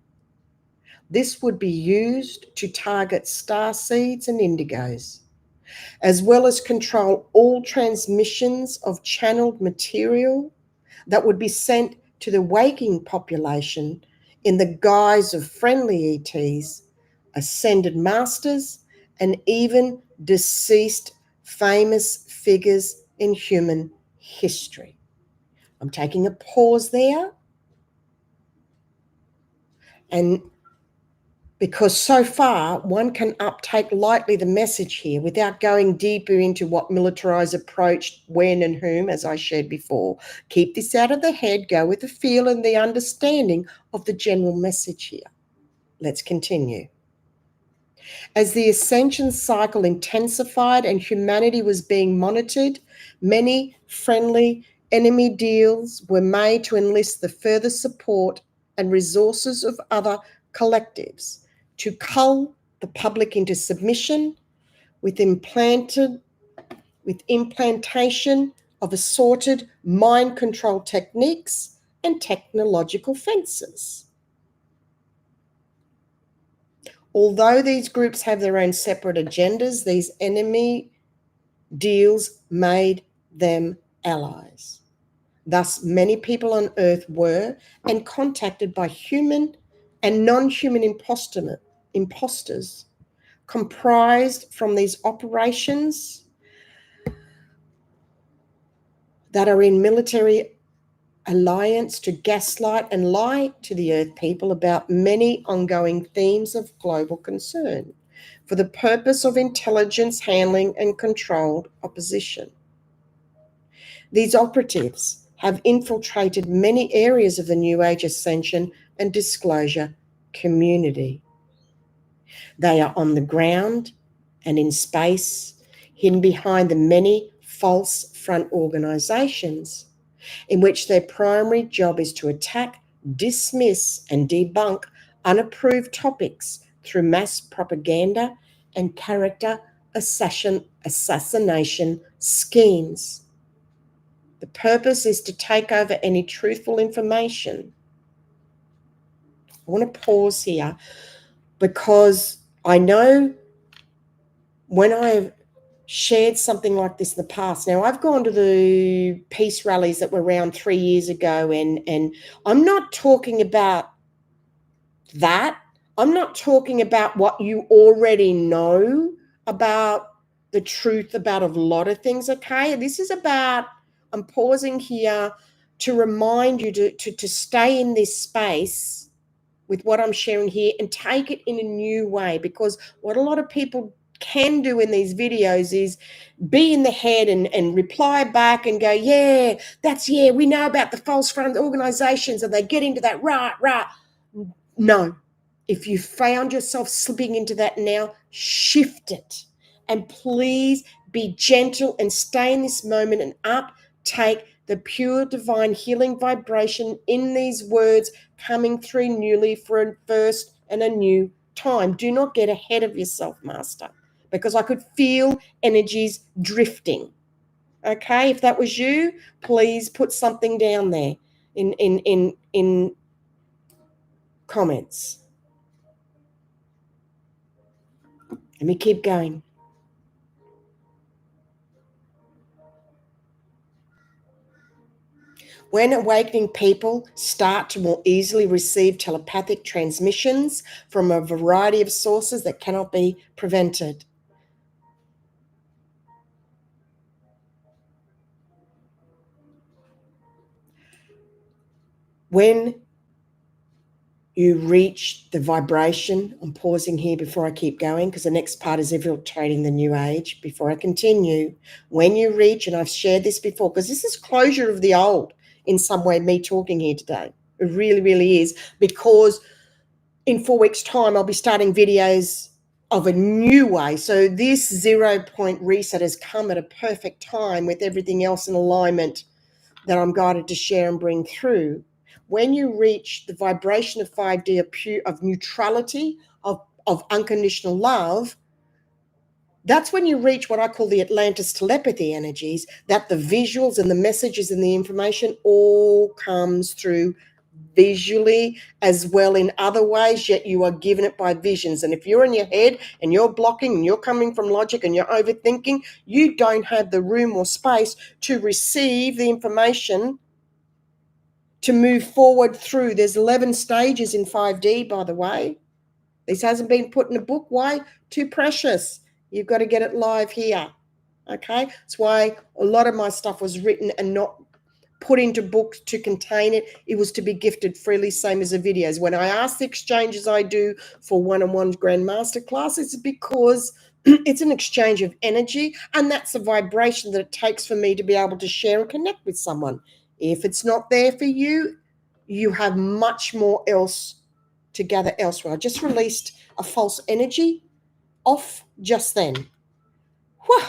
This would be used to target star seeds and indigos, as well as control all transmissions of channeled material that would be sent to the waking population in the guise of friendly ETs, ascended masters, and even deceased famous figures in human history. I'm taking a pause there, and because so far one can uptake lightly the message here without going deeper into what militarized approach, when and whom, as I shared before. Keep this out of the head, go with the feel and the understanding of the general message here. Let's continue. As the ascension cycle intensified and humanity was being monitored, many friendly enemy deals were made to enlist the further support and resources of other collectives to cull the public into submission with implantation of assorted mind control techniques and technological fences. Although these groups have their own separate agendas, these enemy deals made them allies. Thus, many people on Earth were and contacted by human and non-human imposters comprised from these operations that are in military alliance to gaslight and lie to the Earth people about many ongoing themes of global concern for the purpose of intelligence handling and controlled opposition. These operatives have infiltrated many areas of the New Age ascension and disclosure community. They are on the ground and in space, hidden behind the many false front organizations in which their primary job is to attack, dismiss, and debunk unapproved topics through mass propaganda and character assassination schemes. The purpose is to take over any truthful information. I want to pause here because I know when I've shared something like this in the past. Now, I've gone to the peace rallies that were around 3 years ago, and I'm not talking about that. I'm not talking about what you already know about the truth about a lot of things, okay? This is about, I'm pausing here to remind you to stay in this space with what I'm sharing here and take it in a new way, because what a lot of people can do in these videos is be in the head and reply back and go, yeah, we know about the false front organizations, and they get into that, right. No, if you found yourself slipping into that now, shift it. And please be gentle and stay in this moment and uptake the pure divine healing vibration in these words coming through newly for a first and a new time. Do not get ahead of yourself, Master, because I could feel energies drifting. Okay, if that was you, please put something down there in comments. Let me keep going. When awakening people start to more easily receive telepathic transmissions from a variety of sources that cannot be prevented. When you reach the vibration, I'm pausing here before I keep going because the next part is infiltrating the new age. Before I continue, when you reach, and I've shared this before, because this is closure of the old in some way, me talking here today. It really, really is, because in 4 weeks' time, I'll be starting videos of a new way. So this 0 point reset has come at a perfect time with everything else in alignment that I'm guided to share and bring through. When you reach the vibration of 5D of neutrality, of unconditional love, that's when you reach what I call the Atlantis telepathy energies, that the visuals and the messages and the information all comes through visually as well in other ways, yet you are given it by visions. And if you're in your head and you're blocking and you're coming from logic and you're overthinking, you don't have the room or space to receive the information to move forward through. There's 11 stages in 5D, by the way. This hasn't been put in a book. Why? Too precious. You've got to get it live here. Okay? That's why a lot of my stuff was written and not put into books to contain it. It was to be gifted freely, same as the videos. When I ask the exchanges I do for one-on-one grandmaster classes, it's because it's an exchange of energy, and that's the vibration that it takes for me to be able to share and connect with someone. If it's not there for you, you have much more else to gather elsewhere. I just released a false energy off just then. Whew.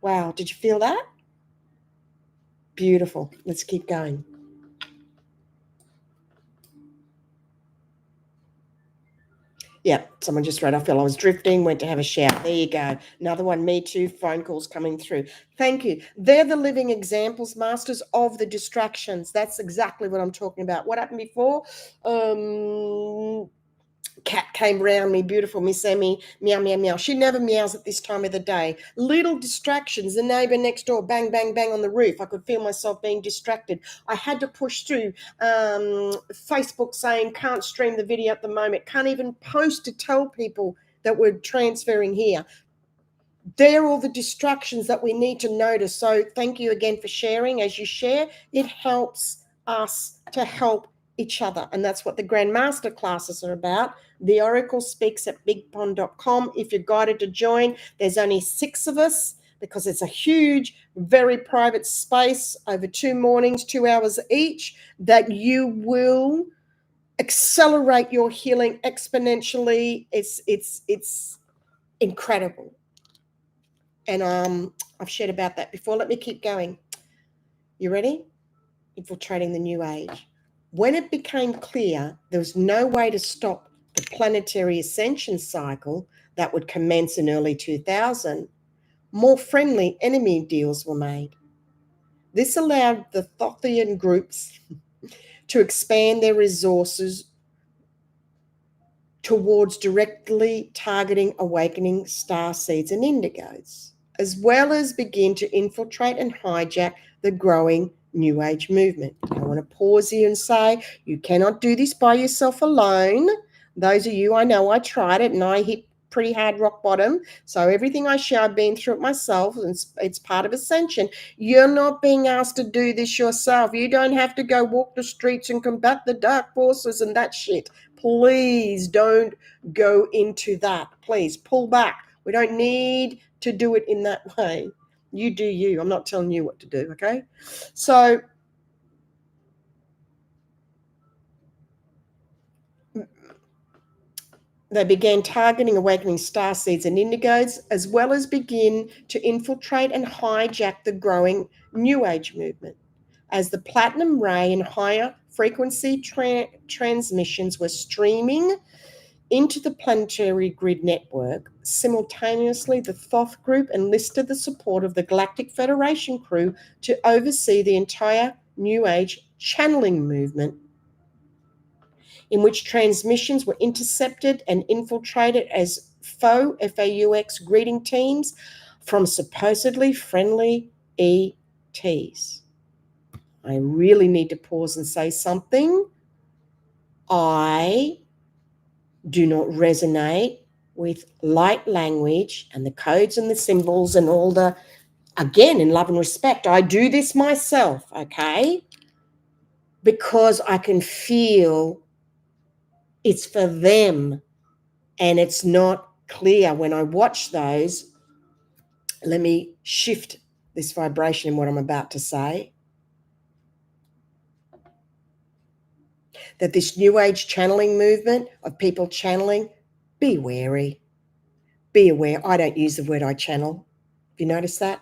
Wow, did you feel that? Beautiful. Let's keep going. Yeah, someone just wrote, I feel I was drifting, went to have a shower. There you go. Another one, me too, phone calls coming through. Thank you. They're the living examples, masters, of the distractions. That's exactly what I'm talking about. What happened before? Cat came round me, beautiful Miss Emmy, meow, meow, meow. She never meows at this time of the day. Little distractions, the neighbour next door, bang, bang, bang on the roof. I could feel myself being distracted. I had to push through Facebook saying, can't stream the video at the moment, can't even post to tell people that we're transferring here. They're all the distractions that we need to notice. So thank you again for sharing. As you share, it helps us to help each other. And that's what the GrandMaster classes are about. The Oracle speaks at bigpond.com. If you're guided to join, there's only 6 of us because it's a huge, very private space over 2 mornings, 2 hours each, that you will accelerate your healing exponentially. It's incredible. And I've shared about that before. Let me keep going. You ready? Infiltrating the new age. When it became clear there was no way to stop the planetary ascension cycle that would commence in early 2000, more friendly enemy deals were made. This allowed the Thothian groups to expand their resources towards directly targeting awakening star seeds and indigos, as well as begin to infiltrate and hijack the growing New Age movement. I want to pause here and say, you cannot do this by yourself alone. Those of you, I know I tried it and I hit pretty hard rock bottom. So everything I share, I've been through it myself, and it's part of ascension. You're not being asked to do this yourself. You don't have to go walk the streets and combat the dark forces and that shit. Please don't go into that. Please pull back. We don't need to do it in that way. You do you. I'm not telling you what to do, okay? So they began targeting awakening star seeds and indigos, as well as begin to infiltrate and hijack the growing New Age movement. As the platinum ray and higher frequency transmissions were streaming into the planetary grid network, simultaneously the Thoth group enlisted the support of the Galactic Federation crew to oversee the entire New Age channeling movement, in which transmissions were intercepted and infiltrated as faux FAUX greeting teams from supposedly friendly ETs. I really need to pause and say something. I do not resonate with light language and the codes and the symbols and all the, again, in love and respect. I do this myself, okay? Because I can feel it's for them and it's not clear. When I watch those, let me shift this vibration in what I'm about to say. That this New Age channeling movement of people channeling, be wary. Be aware. I don't use the word I channel. Have you noticed that?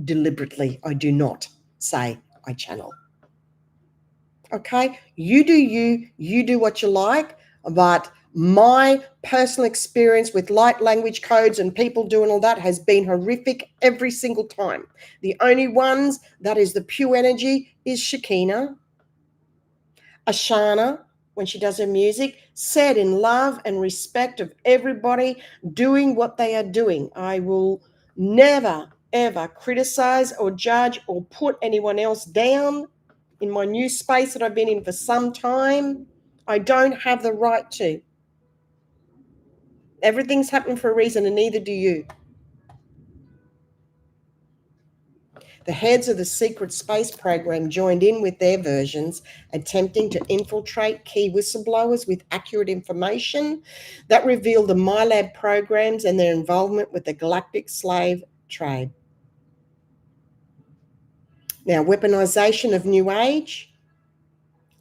Deliberately, I do not say I channel. Okay? You do you. You do what you like. But my personal experience with light language codes and people doing all that has been horrific every single time. The only ones that is the pure energy is Shekinah, Ashana, when she does her music, said in love and respect of everybody doing what they are doing. I will never, ever criticize or judge or put anyone else down in my new space that I've been in for some time. I don't have the right to. Everything's happening for a reason, and neither do you. The heads of the secret space program joined in with their versions, attempting to infiltrate key whistleblowers with accurate information that revealed the MyLab programs and their involvement with the galactic slave trade. Now, weaponization of New Age.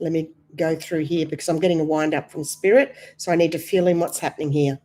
Let me go through here because I'm getting a wind up from spirit, so I need to feel in what's happening here.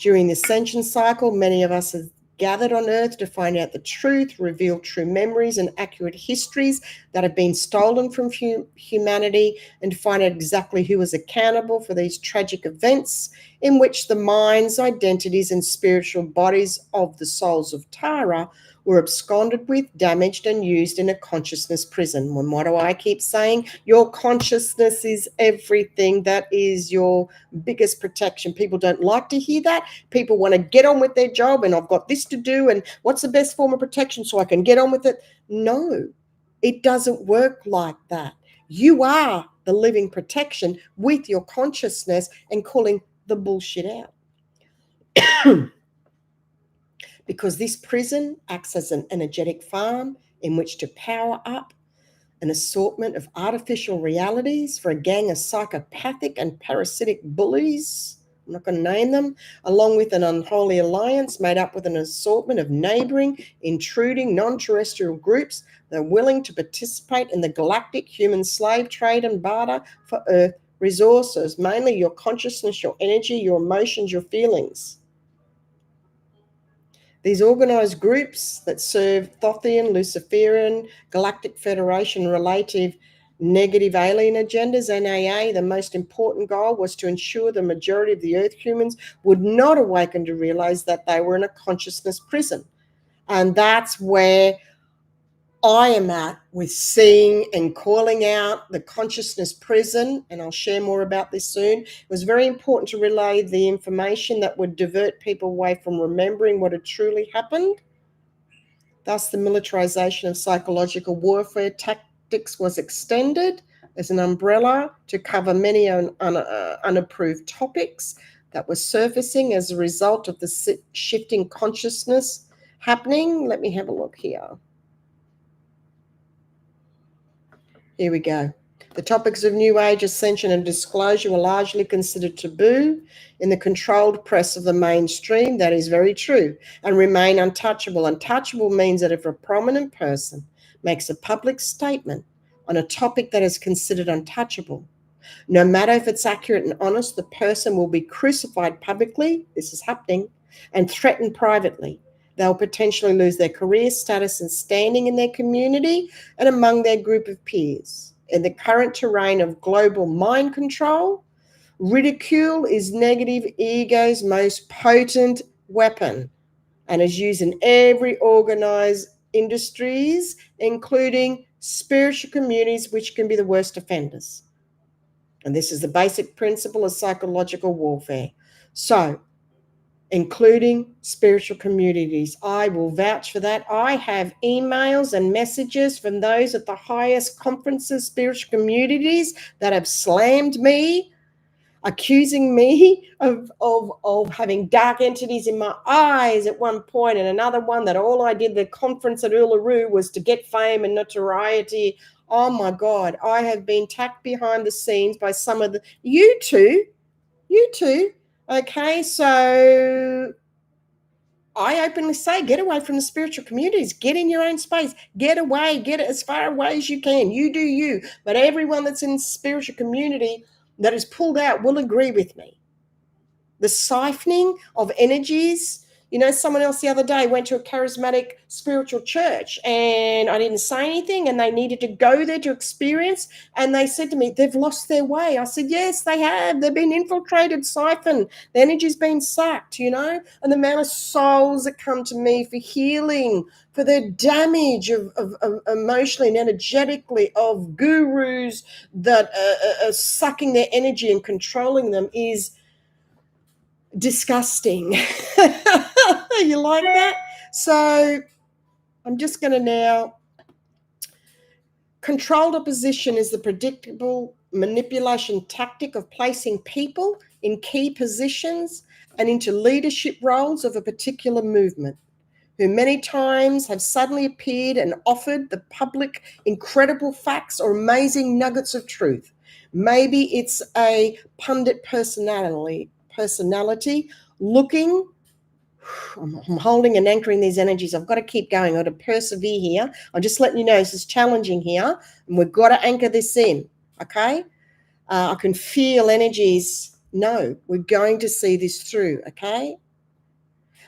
During the ascension cycle, many of us have gathered on Earth to find out the truth, reveal true memories and accurate histories that have been stolen from humanity, and to find out exactly who is accountable for these tragic events in which the minds, identities, and spiritual bodies of the souls of Tara were absconded with, damaged, and used in a consciousness prison. And what do I keep saying? Your consciousness is everything. That is your biggest protection. People don't like to hear that. People want to get on with their job, and I've got this to do, and what's the best form of protection so I can get on with it? No, it doesn't work like that. You are the living protection with your consciousness and calling the bullshit out. Because this prison acts as an energetic farm in which to power up an assortment of artificial realities for a gang of psychopathic and parasitic bullies, I'm not going to name them, along with an unholy alliance made up with an assortment of neighboring, intruding, non-terrestrial groups that are willing to participate in the galactic human slave trade and barter for Earth resources, mainly your consciousness, your energy, your emotions, your feelings. These organised groups that serve Thothian, Luciferian, Galactic Federation relative negative alien agendas, NAA, the most important goal was to ensure the majority of the Earth humans would not awaken to realise that they were in a consciousness prison. And that's where I am at with seeing and calling out the consciousness prison, and I'll share more about this soon. It was very important to relay the information that would divert people away from remembering what had truly happened. Thus, the militarization of psychological warfare tactics was extended as an umbrella to cover many unapproved topics that were surfacing as a result of the shifting consciousness happening. Let me have a look here. Here we go. The topics of New Age, ascension, and disclosure were largely considered taboo in the controlled press of the mainstream. That is very true, and remain untouchable. Untouchable means that if a prominent person makes a public statement on a topic that is considered untouchable, no matter if it's accurate and honest, the person will be crucified publicly, this is happening, and threatened privately. They'll potentially lose their career status and standing in their community and among their group of peers. In the current terrain of global mind control, ridicule is negative ego's most potent weapon and is used in every organized industries, including spiritual communities, which can be the worst offenders. And this is the basic principle of psychological warfare. So, including spiritual communities. I will vouch for that. I have emails and messages from those at the highest conferences, spiritual communities, that have slammed me, accusing me of having dark entities in my eyes at one point, and another one that all I did the conference at Uluru was to get fame and notoriety. Oh my God, I have been tacked behind the scenes by some of the, you too. Okay, so I openly say, get away from the spiritual communities. Get in your own space. Get away. Get it as far away as you can. You do you. But everyone that's in the spiritual community that is pulled out will agree with me. The siphoning of energies. You know, someone else the other day went to a charismatic spiritual church and I didn't say anything and they needed to go there to experience. And they said to me, they've lost their way. I said, yes, they have. They've been infiltrated, siphoned. The energy's been sucked, you know. And the amount of souls that come to me for healing, for their damage of emotionally and energetically of gurus that are sucking their energy and controlling them is disgusting. You like that? So I'm just going to now. Controlled opposition is the predictable manipulation tactic of placing people in key positions and into leadership roles of a particular movement, who many times have suddenly appeared and offered the public incredible facts or amazing nuggets of truth. Maybe it's a pundit personality looking. I'm holding and anchoring these energies. I've got to keep going. I've got to persevere here. I'm just letting you know this is challenging here, and we've got to anchor this in, okay? I can feel energies. No, we're going to see this through, okay?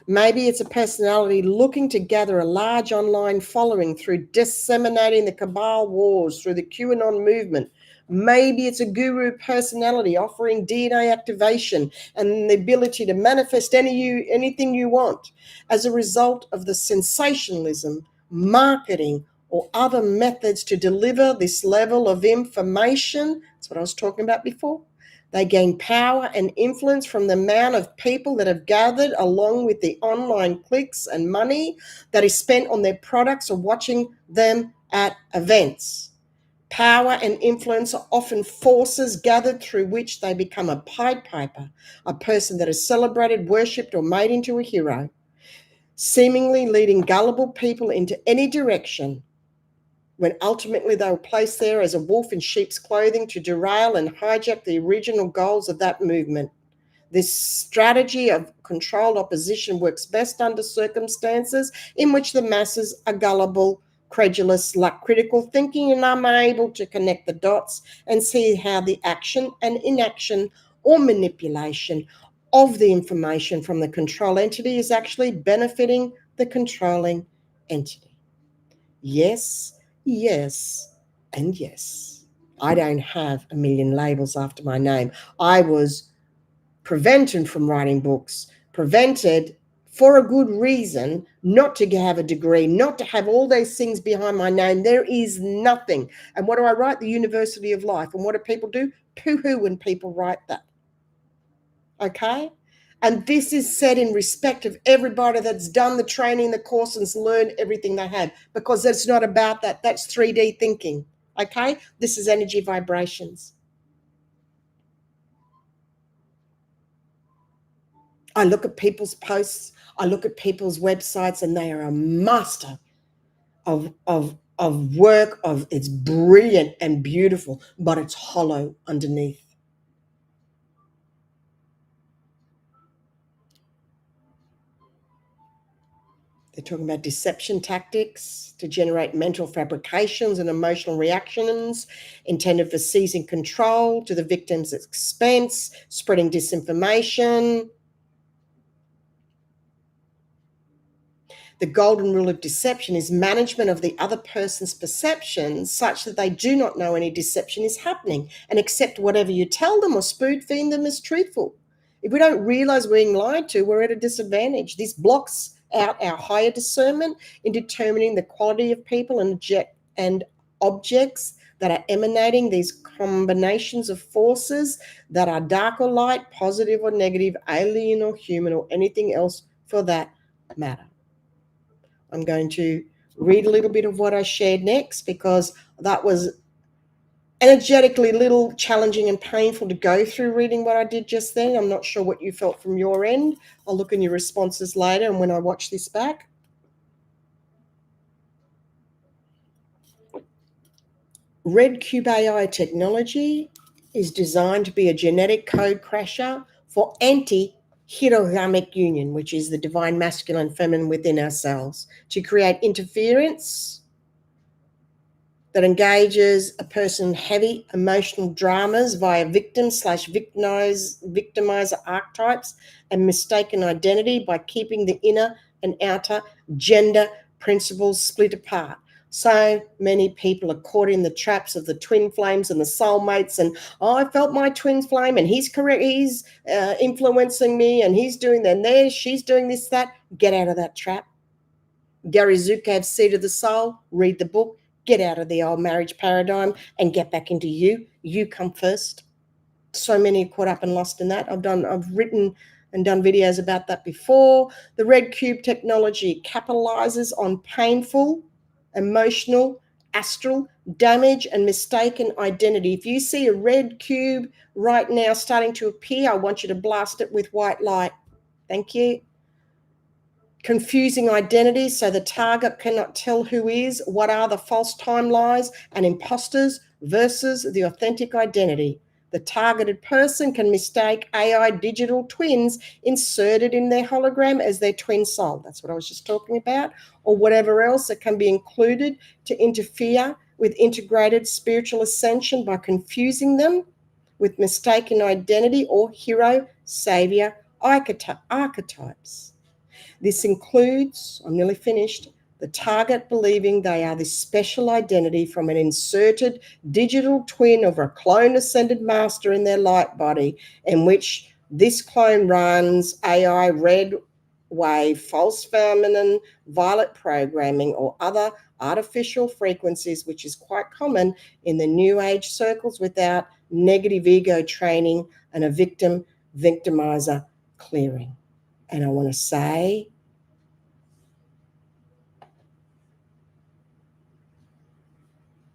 Maybe it's a personality looking to gather a large online following through disseminating the cabal wars through the QAnon movement. Maybe it's a guru personality offering DNA activation and the ability to manifest anything you want as a result of the sensationalism, marketing, or other methods to deliver this level of information. That's what I was talking about before. They gain power and influence from the amount of people that have gathered, along with the online clicks and money that is spent on their products or watching them at events. Power and influence are often forces gathered through which they become a Pied Piper, a person that is celebrated, worshipped, or made into a hero, seemingly leading gullible people into any direction, when ultimately they were placed there as a wolf in sheep's clothing to derail and hijack the original goals of that movement. This strategy of controlled opposition works best under circumstances in which the masses are gullible, credulous, lack critical thinking, and are unable to connect the dots and see how the action and inaction or manipulation of the information from the control entity is actually benefiting the controlling entity. Yes, yes, and yes. I don't have a million labels after my name. I was prevented from writing books, prevented for a good reason, not to have a degree, not to have all those things behind my name. There is nothing. And what do I write? The University of Life. And what do people do? Pooh-hoo when people write that. Okay? And this is said in respect of everybody that's done the training, the course, and learned everything they have, because it's not about that. That's 3D thinking. Okay? This is energy vibrations. I look at people's posts, I look at people's websites, and they are a master of work, of it's brilliant and beautiful, but it's hollow underneath. They're talking about deception tactics to generate mental fabrications and emotional reactions intended for seizing control to the victim's expense, spreading disinformation. The golden rule of deception is management of the other person's perceptions such that they do not know any deception is happening and accept whatever you tell them or spoon feed them as truthful. If we don't realize we're being lied to, we're at a disadvantage. This blocks out our higher discernment in determining the quality of people and objects that are emanating these combinations of forces that are dark or light, positive or negative, alien or human, or anything else for that matter. I'm going to read a little bit of what I shared next, because that was energetically a little challenging and painful to go through reading what I did just then. I'm not sure what you felt from your end. I'll look in your responses later and when I watch this back. Red Cube AI technology is designed to be a genetic code crasher for anti-heterogamic union, which is the divine masculine and feminine within ourselves, to create interference that engages a person in heavy emotional dramas via victimizer archetypes and mistaken identity by keeping the inner and outer gender principles split apart. So many people are caught in the traps of the twin flames and the soulmates, and I felt my twin flame, and he's correct, he's influencing me, and he's doing that, and there she's doing this, that. Get out of that trap. Gary Zukav's Seed of the Soul, read the book, get out of the old marriage paradigm and get back into you. You come first. So many are caught up and lost in that. I've written and done videos about that before. The Red Cube technology capitalizes on painful, emotional, astral damage and mistaken identity. If you see a red cube right now starting to appear, I want you to blast it with white light. Thank you. Confusing identities so the target cannot tell who is, what are the false timelines and imposters versus the authentic identity. The targeted person can mistake AI digital twins inserted in their hologram as their twin soul. That's what I was just talking about, or whatever else that can be included to interfere with integrated spiritual ascension by confusing them with mistaken identity or hero savior archetypes. This includes, I'm nearly finished, the target believing they are this special identity from an inserted digital twin of a clone ascended master in their light body, in which this clone runs AI red wave, false feminine, violet programming, or other artificial frequencies, which is quite common in the New Age circles, without negative ego training and a victimizer clearing. And I want to say,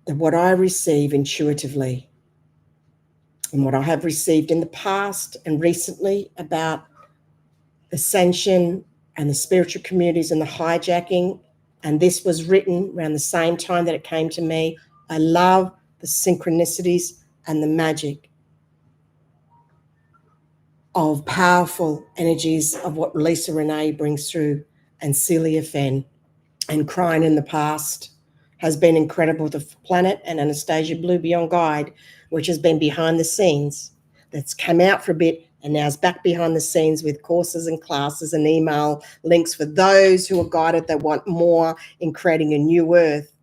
that what I receive intuitively and what I have received in the past and recently about ascension and the spiritual communities and the hijacking, and this was written around the same time that it came to me. I love the synchronicities and the magic of powerful energies of what Lisa Renee brings through, and Celia Fenn. And Crying in the Past has been incredible. The Planet and Anastacia Blue Beyond guide, which has been behind the scenes, that's come out for a bit and now is back behind the scenes with courses and classes and email links for those who are guided that want more in creating a new earth,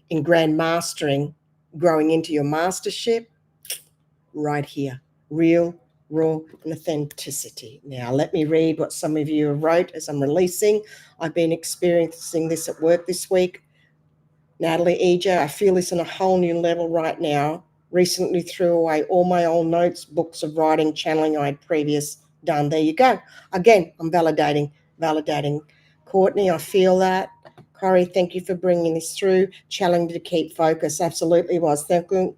in grandmastering, growing into your mastership, right here. Real, raw, and authenticity. Now, let me read what some of you wrote as I'm releasing. I've been experiencing this at work this week. Natalie EJ, I feel this on a whole new level right now. Recently threw away all my old notes, books of writing, channeling I had previous done. There you go. Again, I'm validating. Courtney, I feel that. Corey, thank you for bringing this through. Challenging to keep focus. Absolutely was. Thank you.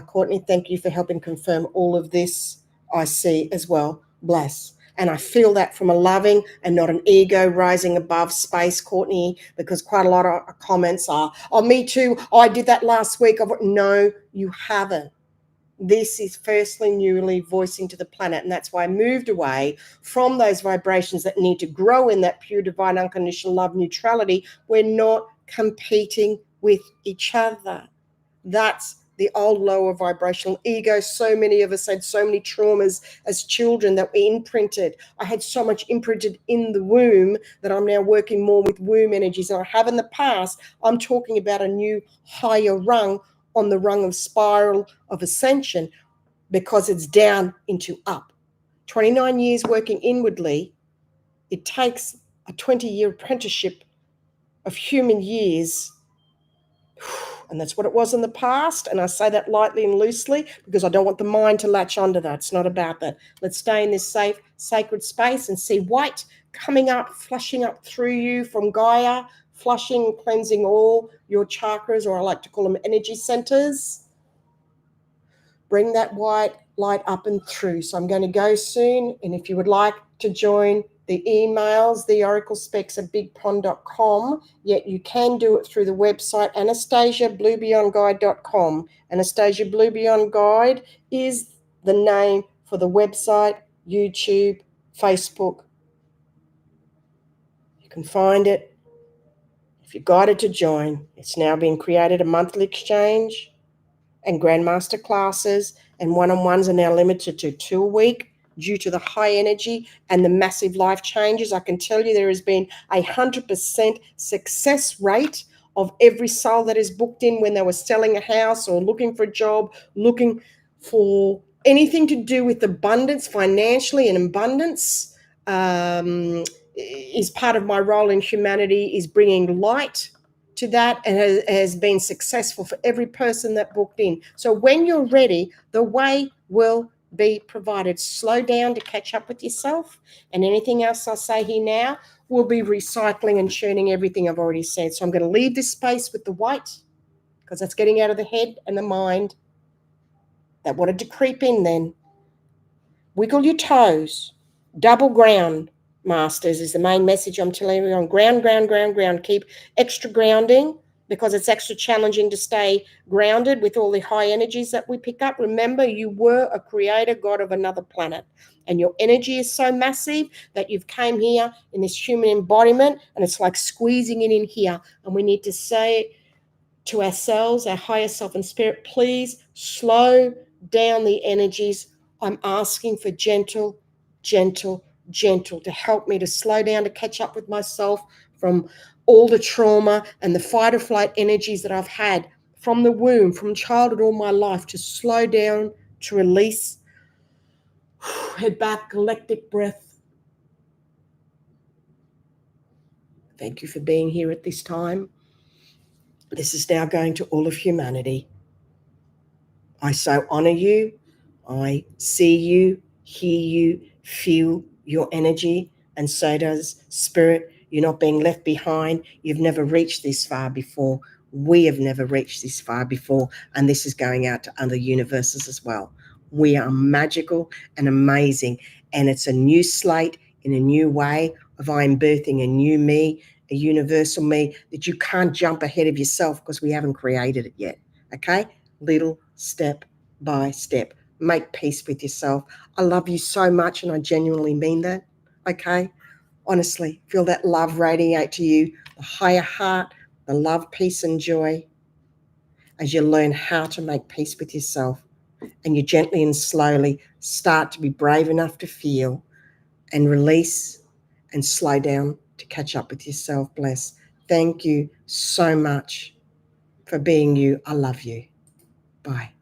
Courtney, thank you for helping confirm all of this. I see as well. Bless. And I feel that from a loving and not an ego rising above space, Courtney, because quite a lot of comments are, oh, me too. Oh, I did that last week. No, you haven't. This is firstly newly voicing to the planet. And that's why I moved away from those vibrations that need to grow in that pure, divine, unconditional love, neutrality. We're not competing with each other. That's the old lower vibrational ego. So many of us had so many traumas as children that we imprinted. I had so much imprinted in the womb that I'm now working more with womb energies than I have in the past. I'm talking about a new higher rung on the rung of spiral of ascension, because it's down into up. 29 years working inwardly, it takes a 20-year apprenticeship of human years. And that's what it was in the past. And I say that lightly and loosely because I don't want the mind to latch onto that. It's not about that. Let's stay in this safe, sacred space and see white coming up, flushing up through you from Gaia, flushing, cleansing all your chakras, or I like to call them energy centers. Bring that white light up and through. So I'm going to go soon. And if you would like to join the emails, the oraclespecs@bigpond.com, yet you can do it through the website AnastasiaBlueBeyondGuide.com. Anastacia Blue Beyond Guide is the name for the website, YouTube, Facebook. You can find it. If you're guided to join, it's now being created, a monthly exchange, and grandmaster classes and one-on-ones are now limited to 2 a week due to the high energy and the massive life changes. I can tell you there has been 100% success rate of every soul that is booked in when they were selling a house or looking for a job, looking for anything to do with abundance financially, and abundance is part of my role in humanity, is bringing light to that, and has been successful for every person that booked in. So when you're ready, the way will be provided. Slow down to catch up with yourself, and anything else I say here now will be recycling and churning everything I've already said. So I'm going to leave this space with the white, because that's getting out of the head and the mind that wanted to creep in then. Wiggle your toes. Double ground, masters, is the main message I'm telling you. On ground. Keep extra grounding, because it's extra challenging to stay grounded with all the high energies that we pick up. Remember, you were a creator god of another planet, and your energy is so massive that you've came here in this human embodiment, and it's like squeezing it in here. And we need to say to ourselves, our higher self and spirit, please slow down the energies. I'm asking for gentle gentle, to help me to slow down, to catch up with myself from all the trauma and the fight or flight energies that I've had from the womb, from childhood, all my life, to slow down, to release. Head back, galactic breath. Thank you for being here at this time. This is now going to all of humanity. I so honor you. I see you, hear you, feel your energy, and so does Spirit. You're not being left behind. You've never reached this far before. We have never reached this far before, and this is going out to other universes as well. We are magical and amazing, and it's a new slate in a new way of I am birthing a new me, a universal me that you can't jump ahead of yourself because we haven't created it yet. Okay? Little step by step. Make peace with yourself. I love you so much, and I genuinely mean that. Okay? Honestly, feel that love radiate to you, the higher heart, the love, peace, and joy as you learn how to make peace with yourself. And you gently and slowly start to be brave enough to feel and release and slow down to catch up with yourself. Bless. Thank you so much for being you. I love you. Bye.